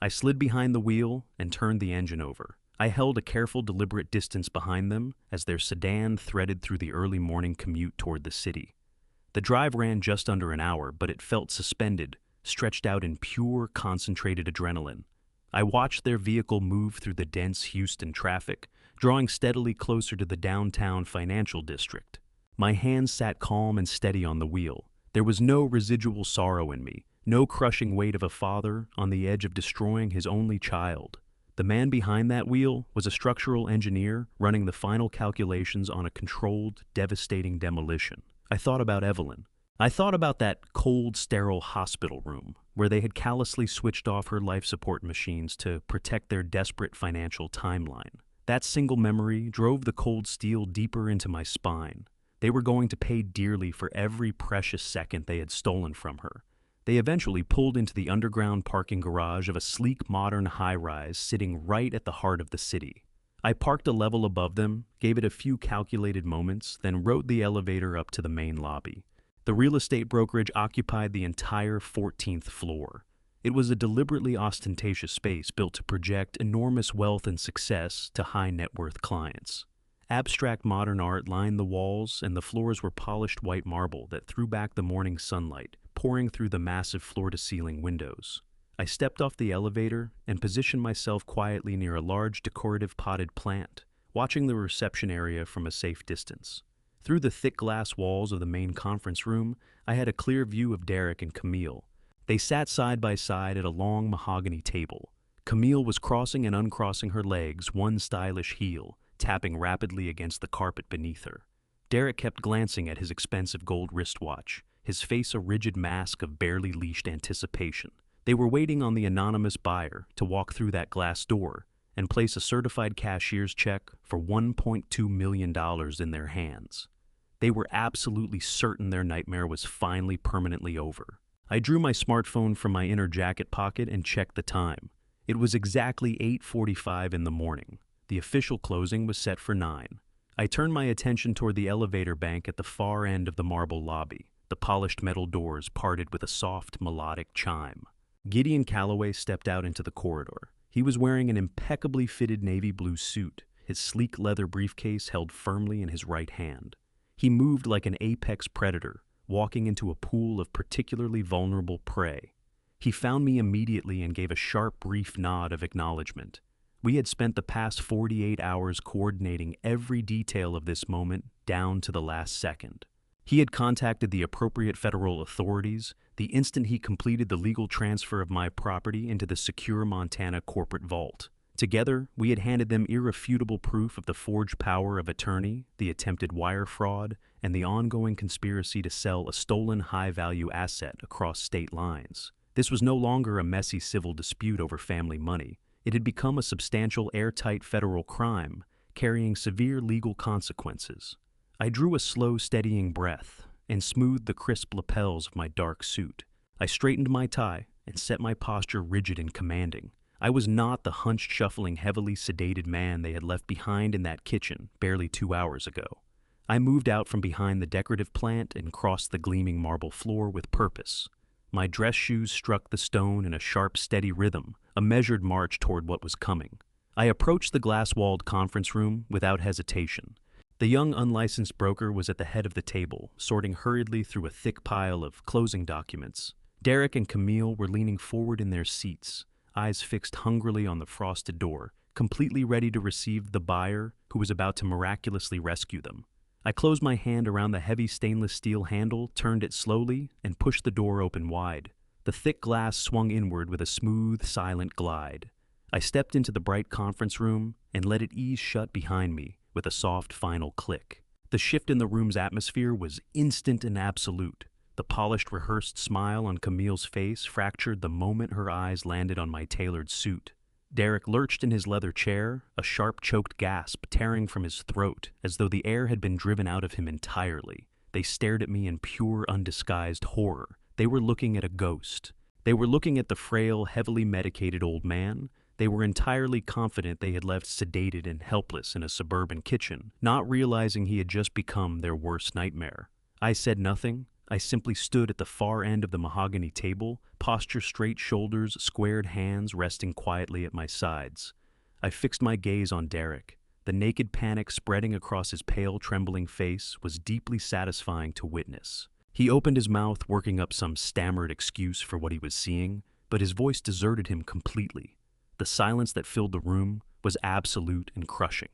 I slid behind the wheel and turned the engine over. I held a careful, deliberate distance behind them as their sedan threaded through the early morning commute toward the city. The drive ran just under an hour, but it felt suspended, stretched out in pure, concentrated adrenaline. I watched their vehicle move through the dense Houston traffic, drawing steadily closer to the downtown financial district. My hands sat calm and steady on the wheel. There was no residual sorrow in me, no crushing weight of a father on the edge of destroying his only child. The man behind that wheel was a structural engineer running the final calculations on a controlled, devastating demolition. I thought about Evelyn. I thought about that cold, sterile hospital room where they had callously switched off her life support machines to protect their desperate financial timeline. That single memory drove the cold steel deeper into my spine. They were going to pay dearly for every precious second they had stolen from her. They eventually pulled into the underground parking garage of a sleek, modern high-rise sitting right at the heart of the city. I parked a level above them, gave it a few calculated moments, then rode the elevator up to the main lobby. The real estate brokerage occupied the entire 14th floor. It was a deliberately ostentatious space built to project enormous wealth and success to high-net-worth clients. Abstract modern art lined the walls, and the floors were polished white marble that threw back the morning sunlight, pouring through the massive floor-to-ceiling windows. I stepped off the elevator and positioned myself quietly near a large decorative potted plant, watching the reception area from a safe distance. Through the thick glass walls of the main conference room, I had a clear view of Derek and Camille. They sat side by side at a long mahogany table. Camille was crossing and uncrossing her legs, one stylish heel, tapping rapidly against the carpet beneath her. Derek kept glancing at his expensive gold wristwatch, his face a rigid mask of barely leashed anticipation. They were waiting on the anonymous buyer to walk through that glass door and place a certified cashier's check for $1.2 million in their hands. They were absolutely certain their nightmare was finally permanently over. I drew my smartphone from my inner jacket pocket and checked the time. It was exactly 8:45 in the morning. The official closing was set for 9. I turned my attention toward the elevator bank at the far end of the marble lobby. The polished metal doors parted with a soft, melodic chime. Gideon Calloway stepped out into the corridor. He was wearing an impeccably fitted navy blue suit, his sleek leather briefcase held firmly in his right hand. He moved like an apex predator, walking into a pool of particularly vulnerable prey. He found me immediately and gave a sharp, brief nod of acknowledgement. We had spent the past 48 hours coordinating every detail of this moment down to the last second. He had contacted the appropriate federal authorities the instant he completed the legal transfer of my property into the secure Montana corporate vault. Together, we had handed them irrefutable proof of the forged power of attorney, the attempted wire fraud, and the ongoing conspiracy to sell a stolen high-value asset across state lines. This was no longer a messy civil dispute over family money. It had become a substantial, airtight federal crime, carrying severe legal consequences. I drew a slow, steadying breath and smoothed the crisp lapels of my dark suit. I straightened my tie and set my posture rigid and commanding. I was not the hunched, shuffling, heavily sedated man they had left behind in that kitchen barely 2 hours ago. I moved out from behind the decorative plant and crossed the gleaming marble floor with purpose. My dress shoes struck the stone in a sharp, steady rhythm, a measured march toward what was coming. I approached the glass-walled conference room without hesitation. The young unlicensed broker was at the head of the table, sorting hurriedly through a thick pile of closing documents. Derek and Camille were leaning forward in their seats, eyes fixed hungrily on the frosted door, completely ready to receive the buyer who was about to miraculously rescue them. I closed my hand around the heavy stainless steel handle, turned it slowly, and pushed the door open wide. The thick glass swung inward with a smooth, silent glide. I stepped into the bright conference room and let it ease shut behind me with a soft, final click. The shift in the room's atmosphere was instant and absolute. The polished, rehearsed smile on Camille's face fractured the moment her eyes landed on my tailored suit. Derek lurched in his leather chair, a sharp choked gasp tearing from his throat as though the air had been driven out of him entirely. They stared at me in pure, undisguised horror. They were looking at a ghost. They were looking at the frail, heavily medicated old man. They were entirely confident they had left sedated and helpless in a suburban kitchen, not realizing he had just become their worst nightmare. I said nothing. I simply stood at the far end of the mahogany table, posture straight shoulders, squared hands resting quietly at my sides. I fixed my gaze on Derek. The naked panic spreading across his pale, trembling face was deeply satisfying to witness. He opened his mouth, working up some stammered excuse for what he was seeing, but his voice deserted him completely. The silence that filled the room was absolute and crushing.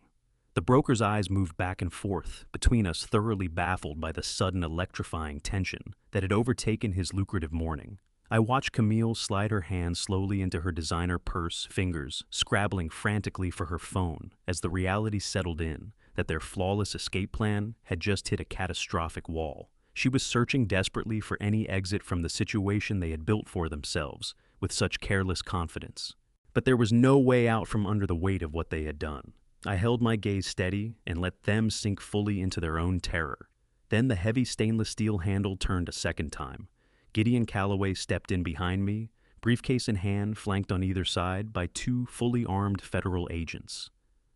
The broker's eyes moved back and forth between us, thoroughly baffled by the sudden electrifying tension that had overtaken his lucrative morning. I watched Camille slide her hand slowly into her designer purse, fingers scrabbling frantically for her phone as the reality settled in that their flawless escape plan had just hit a catastrophic wall. She was searching desperately for any exit from the situation they had built for themselves with such careless confidence. But there was no way out from under the weight of what they had done. I held my gaze steady and let them sink fully into their own terror. Then the heavy stainless steel handle turned a second time. Gideon Calloway stepped in behind me, briefcase in hand, flanked on either side by two fully armed federal agents.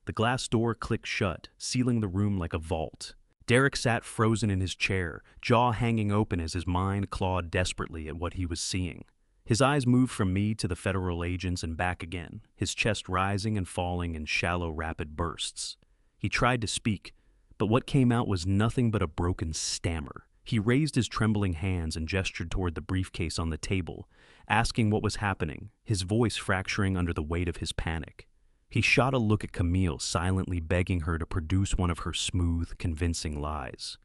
The glass door clicked shut, sealing the room like a vault. Derek sat frozen in his chair, jaw hanging open as his mind clawed desperately at what he was seeing. His eyes moved from me to the federal agents and back again, his chest rising and falling in shallow, rapid bursts. He tried to speak, but what came out was nothing but a broken stammer. He raised his trembling hands and gestured toward the briefcase on the table, asking what was happening, his voice fracturing under the weight of his panic. He shot a look at Camille, silently begging her to produce one of her smooth, convincing lies.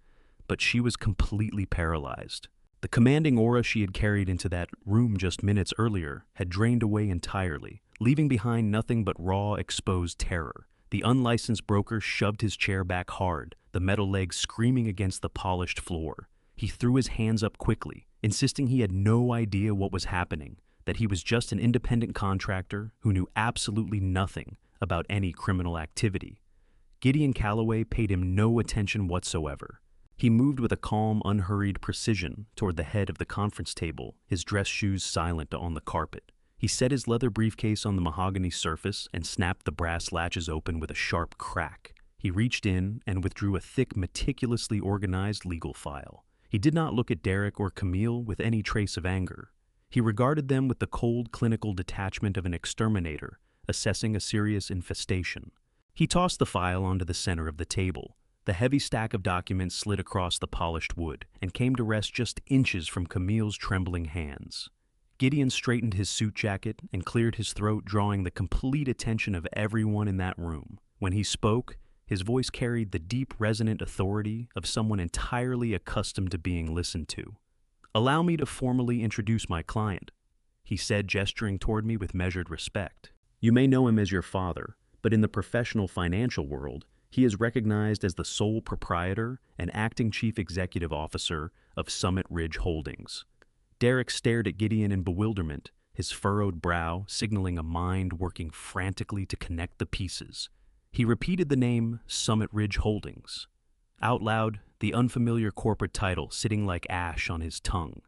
But she was completely paralyzed. The commanding aura she had carried into that room just minutes earlier had drained away entirely, leaving behind nothing but raw, exposed terror. The unlicensed broker shoved his chair back hard, the metal legs screaming against the polished floor. He threw his hands up quickly, insisting he had no idea what was happening, that he was just an independent contractor who knew absolutely nothing about any criminal activity. Gideon Calloway paid him no attention whatsoever. He moved with a calm, unhurried precision toward the head of the conference table, his dress shoes silent on the carpet. He set his leather briefcase on the mahogany surface and snapped the brass latches open with a sharp crack. He reached in and withdrew a thick, meticulously organized legal file. He did not look at Derek or Camille with any trace of anger. He regarded them with the cold, clinical detachment of an exterminator, assessing a serious infestation. He tossed the file onto the center of the table. The heavy stack of documents slid across the polished wood and came to rest just inches from Camille's trembling hands. Gideon straightened his suit jacket and cleared his throat, drawing the complete attention of everyone in that room. When he spoke, his voice carried the deep, resonant authority of someone entirely accustomed to being listened to. "Allow me to formally introduce my client," he said, gesturing toward me with measured respect. "You may know him as your father, but in the professional financial world, he is recognized as the sole proprietor and acting chief executive officer of Summit Ridge Holdings." Derek stared at Gideon in bewilderment, his furrowed brow signaling a mind working frantically to connect the pieces. He repeated the name Summit Ridge Holdings. Out loud, the unfamiliar corporate title sitting like ash on his tongue.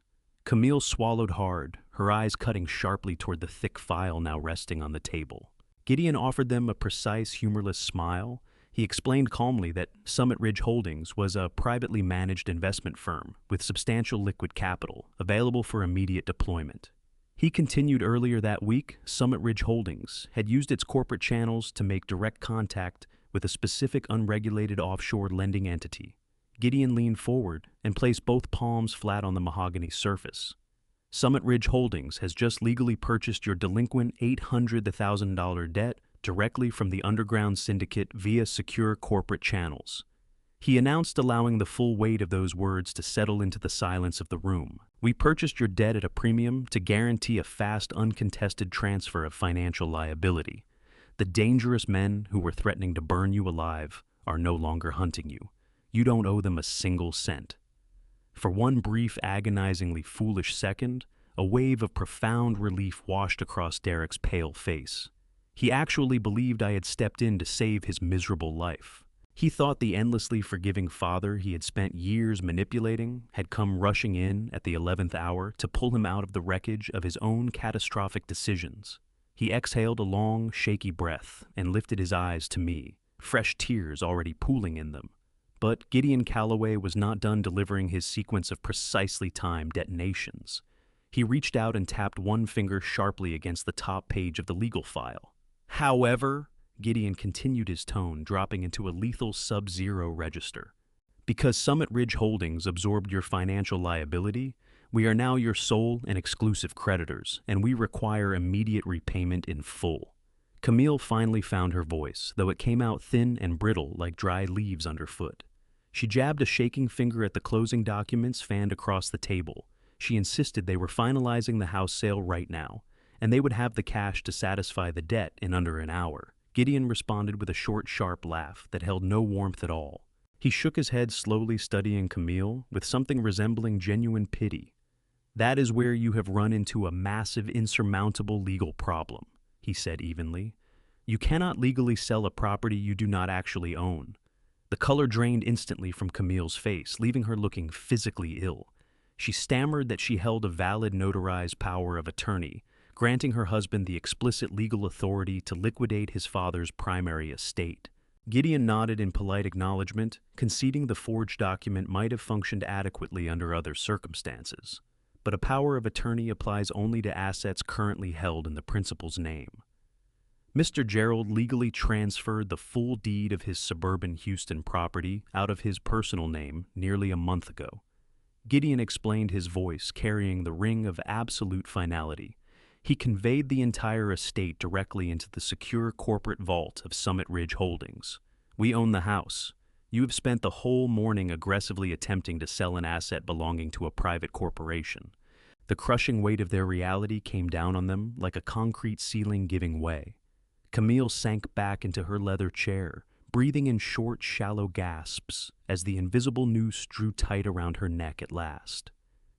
Camille swallowed hard, her eyes cutting sharply toward the thick file now resting on the table. Gideon offered them a precise, humorless smile. He explained calmly that Summit Ridge Holdings was a privately managed investment firm with substantial liquid capital available for immediate deployment. He continued earlier that week, Summit Ridge Holdings had used its corporate channels to make direct contact with a specific unregulated offshore lending entity. Gideon leaned forward and placed both palms flat on the mahogany surface. "Summit Ridge Holdings has just legally purchased your delinquent $800,000 debt directly from the underground syndicate via secure corporate channels." He announced, allowing the full weight of those words to settle into the silence of the room. "We purchased your debt at a premium to guarantee a fast, uncontested transfer of financial liability. The dangerous men who were threatening to burn you alive are no longer hunting you. You don't owe them a single cent." For one brief, agonizingly foolish second, a wave of profound relief washed across Derek's pale face. He actually believed I had stepped in to save his miserable life. He thought the endlessly forgiving father he had spent years manipulating had come rushing in at the 11th hour to pull him out of the wreckage of his own catastrophic decisions. He exhaled a long, shaky breath and lifted his eyes to me, fresh tears already pooling in them. But Gideon Calloway was not done delivering his sequence of precisely timed detonations. He reached out and tapped one finger sharply against the top page of the legal file. However, Gideon continued his tone, dropping into a lethal sub-zero register. Because Summit Ridge Holdings absorbed your financial liability, we are now your sole and exclusive creditors, and we require immediate repayment in full. Camille finally found her voice, though it came out thin and brittle like dry leaves underfoot. She jabbed a shaking finger at the closing documents fanned across the table. She insisted they were finalizing the house sale right now, and they would have the cash to satisfy the debt in under an hour. Gideon responded with a short, sharp laugh that held no warmth at all. He shook his head, slowly studying Camille with something resembling genuine pity. "That is where you have run into a massive, insurmountable legal problem," he said evenly. "You cannot legally sell a property you do not actually own." The color drained instantly from Camille's face, leaving her looking physically ill. She stammered that she held a valid notarized power of attorney, granting her husband the explicit legal authority to liquidate his father's primary estate. Gideon nodded in polite acknowledgement, conceding the forged document might have functioned adequately under other circumstances. But a power of attorney applies only to assets currently held in the principal's name. Mr. Gerald legally transferred the full deed of his suburban Houston property out of his personal name nearly a month ago. Gideon explained, his voice carrying the ring of absolute finality. He conveyed the entire estate directly into the secure corporate vault of Summit Ridge Holdings. "We own the house. You have spent the whole morning aggressively attempting to sell an asset belonging to a private corporation." The crushing weight of their reality came down on them like a concrete ceiling giving way. Camille sank back into her leather chair, breathing in short, shallow gasps as the invisible noose drew tight around her neck at last.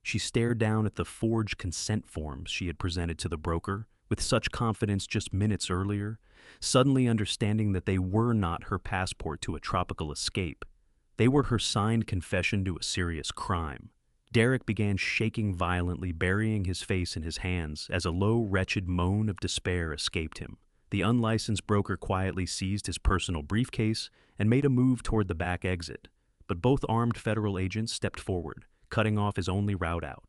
She stared down at the forged consent forms she had presented to the broker with such confidence just minutes earlier, suddenly understanding that they were not her passport to a tropical escape. They were her signed confession to a serious crime. Derek began shaking violently, burying his face in his hands as a low, wretched moan of despair escaped him. The unlicensed broker quietly seized his personal briefcase and made a move toward the back exit, but both armed federal agents stepped forward, cutting off his only route out.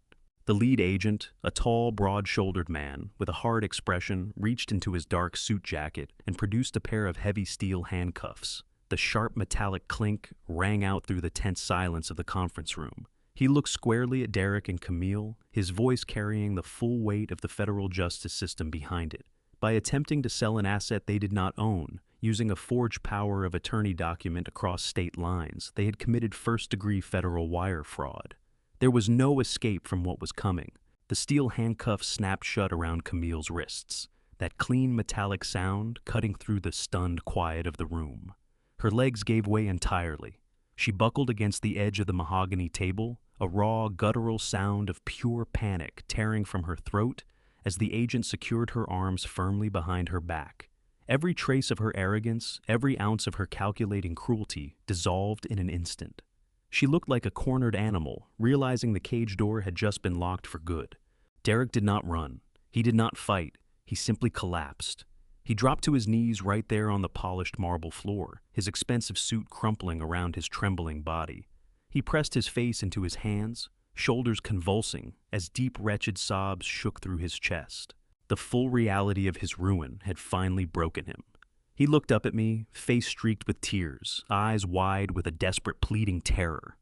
The lead agent, a tall, broad-shouldered man with a hard expression, reached into his dark suit jacket and produced a pair of heavy steel handcuffs. The sharp metallic clink rang out through the tense silence of the conference room. He looked squarely at Derek and Camille, his voice carrying the full weight of the federal justice system behind it. By attempting to sell an asset they did not own, using a forged power of attorney document across state lines, they had committed first-degree federal wire fraud. There was no escape from what was coming. The steel handcuffs snapped shut around Camille's wrists, that clean metallic sound cutting through the stunned quiet of the room. Her legs gave way entirely. She buckled against the edge of the mahogany table, a raw, guttural sound of pure panic tearing from her throat as the agent secured her arms firmly behind her back. Every trace of her arrogance, every ounce of her calculating cruelty dissolved in an instant. She looked like a cornered animal, realizing the cage door had just been locked for good. Derek did not run. He did not fight. He simply collapsed. He dropped to his knees right there on the polished marble floor, his expensive suit crumpling around his trembling body. He pressed his face into his hands, shoulders convulsing as deep, wretched sobs shook through his chest. The full reality of his ruin had finally broken him. He looked up at me, face streaked with tears, eyes wide with a desperate, pleading terror.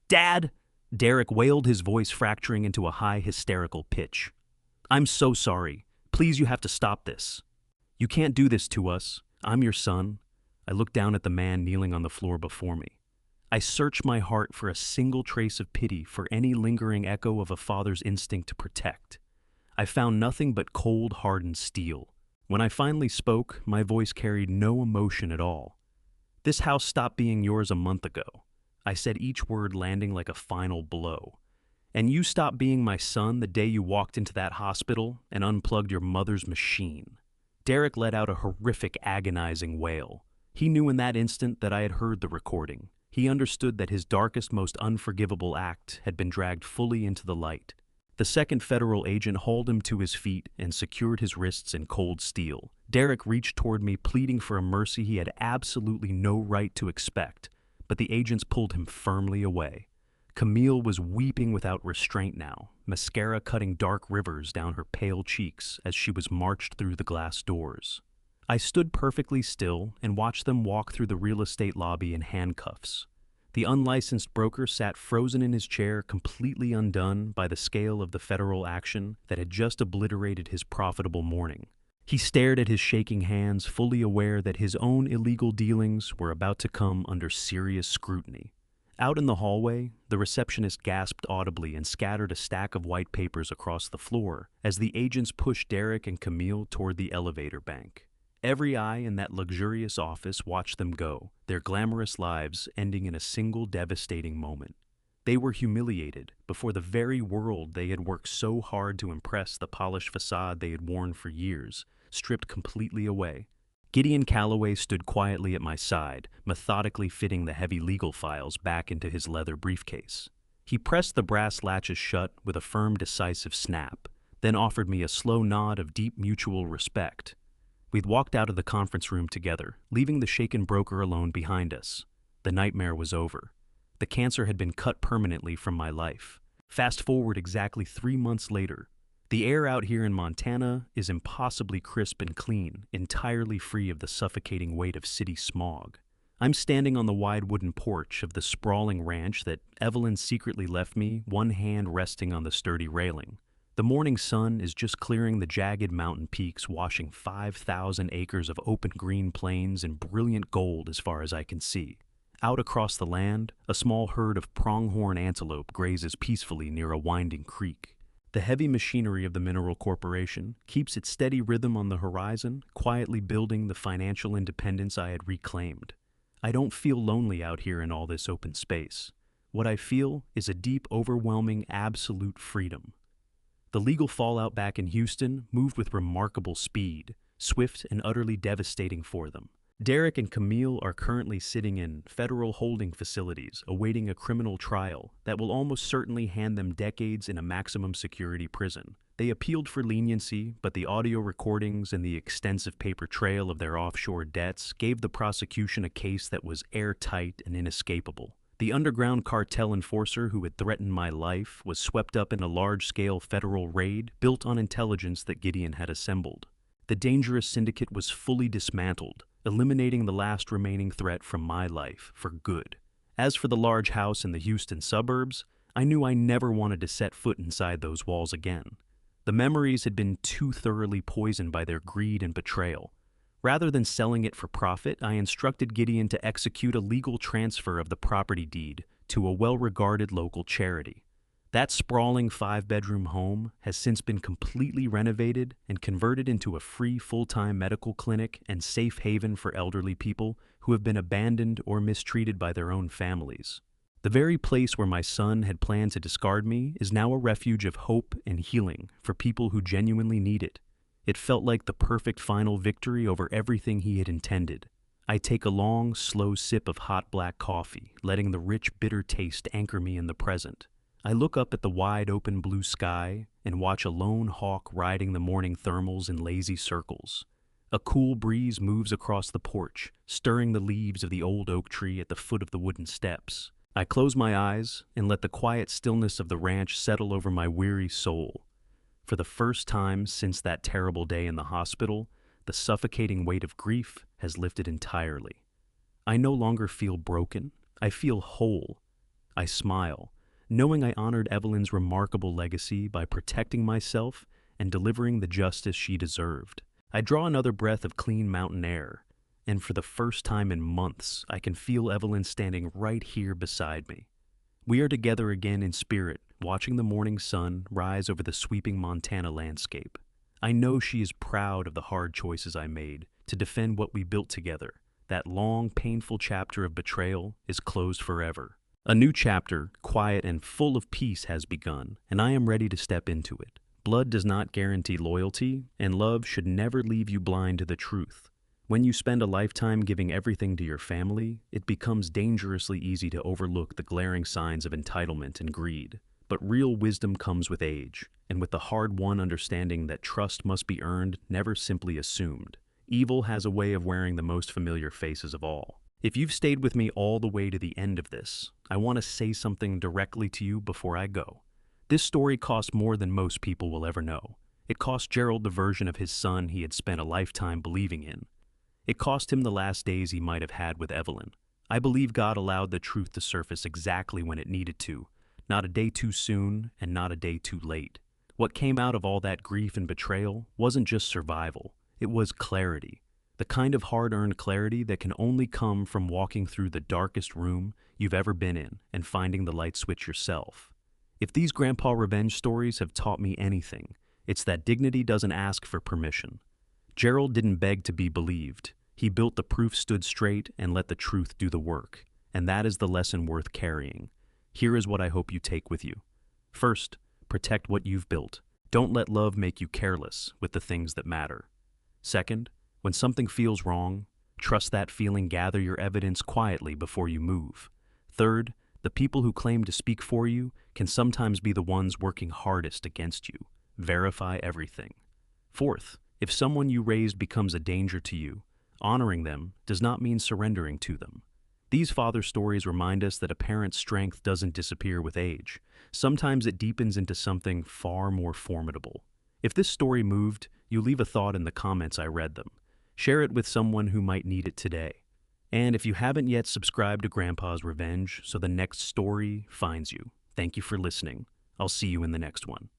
"Dad!" Derek wailed, his voice fracturing into a high, hysterical pitch. "I'm so sorry. Please, you have to stop this. You can't do this to us. I'm your son." I looked down at the man kneeling on the floor before me. I searched my heart for a single trace of pity, for any lingering echo of a father's instinct to protect. I found nothing but cold, hardened steel. When I finally spoke, my voice carried no emotion at all. "This house stopped being yours a month ago." I said, each word landing like a final blow. "And you stopped being my son the day you walked into that hospital and unplugged your mother's machine." Derek let out a horrific, agonizing wail. He knew in that instant that I had heard the recording. He understood that his darkest, most unforgivable act had been dragged fully into the light. The second federal agent hauled him to his feet and secured his wrists in cold steel. Derek reached toward me, pleading for a mercy he had absolutely no right to expect, but the agents pulled him firmly away. Camille was weeping without restraint now, mascara cutting dark rivers down her pale cheeks as she was marched through the glass doors. I stood perfectly still and watched them walk through the real estate lobby in handcuffs. The unlicensed broker sat frozen in his chair, completely undone by the scale of the federal action that had just obliterated his profitable morning. He stared at his shaking hands, fully aware that his own illegal dealings were about to come under serious scrutiny. Out in the hallway, the receptionist gasped audibly and scattered a stack of white papers across the floor as the agents pushed Derek and Camille toward the elevator bank. Every eye in that luxurious office watched them go, their glamorous lives ending in a single devastating moment. They were humiliated before the very world they had worked so hard to impress, the polished facade they had worn for years, stripped completely away. Gideon Calloway stood quietly at my side, methodically fitting the heavy legal files back into his leather briefcase. He pressed the brass latches shut with a firm, decisive snap, then offered me a slow nod of deep mutual respect. We'd walked out of the conference room together, leaving the shaken broker alone behind us. The nightmare was over. The cancer had been cut permanently from my life. Fast forward exactly 3 months later. The air out here in Montana is impossibly crisp and clean, entirely free of the suffocating weight of city smog. I'm standing on the wide wooden porch of the sprawling ranch that Evelyn secretly left me, one hand resting on the sturdy railing. The morning sun is just clearing the jagged mountain peaks, washing 5,000 acres of open green plains in brilliant gold as far as I can see. Out across the land, a small herd of pronghorn antelope grazes peacefully near a winding creek. The heavy machinery of the mineral corporation keeps its steady rhythm on the horizon, quietly building the financial independence I had reclaimed. I don't feel lonely out here in all this open space. What I feel is a deep, overwhelming, absolute freedom. The legal fallout back in Houston moved with remarkable speed, swift and utterly devastating for them. Derek and Camille are currently sitting in federal holding facilities, awaiting a criminal trial that will almost certainly hand them decades in a maximum security prison. They appealed for leniency, but the audio recordings and the extensive paper trail of their offshore debts gave the prosecution a case that was airtight and inescapable. The underground cartel enforcer who had threatened my life was swept up in a large-scale federal raid built on intelligence that Gideon had assembled. The dangerous syndicate was fully dismantled, eliminating the last remaining threat from my life for good. As for the large house in the Houston suburbs, I knew I never wanted to set foot inside those walls again. The memories had been too thoroughly poisoned by their greed and betrayal. Rather than selling it for profit, I instructed Gideon to execute a legal transfer of the property deed to a well-regarded local charity. That sprawling 5-bedroom home has since been completely renovated and converted into a free full-time medical clinic and safe haven for elderly people who have been abandoned or mistreated by their own families. The very place where my son had planned to discard me is now a refuge of hope and healing for people who genuinely need it. It felt like the perfect final victory over everything he had intended. I take a long, slow sip of hot black coffee, letting the rich, bitter taste anchor me in the present. I look up at the wide open blue sky and watch a lone hawk riding the morning thermals in lazy circles. A cool breeze moves across the porch, stirring the leaves of the old oak tree at the foot of the wooden steps. I close my eyes and let the quiet stillness of the ranch settle over my weary soul. For the first time since that terrible day in the hospital, the suffocating weight of grief has lifted entirely. I no longer feel broken. I feel whole. I smile, knowing I honored Evelyn's remarkable legacy by protecting myself and delivering the justice she deserved. I draw another breath of clean mountain air, and for the first time in months, I can feel Evelyn standing right here beside me. We are together again in spirit, watching the morning sun rise over the sweeping Montana landscape. I know she is proud of the hard choices I made to defend what we built together. That long, painful chapter of betrayal is closed forever. A new chapter, quiet and full of peace, has begun, and I am ready to step into it. Blood does not guarantee loyalty, and love should never leave you blind to the truth. When you spend a lifetime giving everything to your family, it becomes dangerously easy to overlook the glaring signs of entitlement and greed. But real wisdom comes with age, and with the hard-won understanding that trust must be earned, never simply assumed. Evil has a way of wearing the most familiar faces of all. If you've stayed with me all the way to the end of this, I want to say something directly to you before I go. This story cost more than most people will ever know. It cost Gerald the version of his son he had spent a lifetime believing in. It cost him the last days he might have had with Evelyn. I believe God allowed the truth to surface exactly when it needed to, not a day too soon and not a day too late. What came out of all that grief and betrayal wasn't just survival, it was clarity. The kind of hard-earned clarity that can only come from walking through the darkest room you've ever been in and finding the light switch yourself. If these grandpa revenge stories have taught me anything, it's that dignity doesn't ask for permission. Gerald didn't beg to be believed. He built the proof stood straight and let the truth do the work. And that is the lesson worth carrying. Here is what I hope you take with you. First, protect what you've built. Don't let love make you careless with the things that matter. Second, when something feels wrong, trust that feeling, gather your evidence quietly before you move. Third, the people who claim to speak for you can sometimes be the ones working hardest against you. Verify everything. Fourth, if someone you raised becomes a danger to you, honoring them does not mean surrendering to them. These father stories remind us that a parent's strength doesn't disappear with age. Sometimes it deepens into something far more formidable. If this story moved, you leave a thought in the comments. I read them. Share it with someone who might need it today. And if you haven't yet subscribed to Grandpa's Revenge so the next story finds you, thank you for listening. I'll see you in the next one.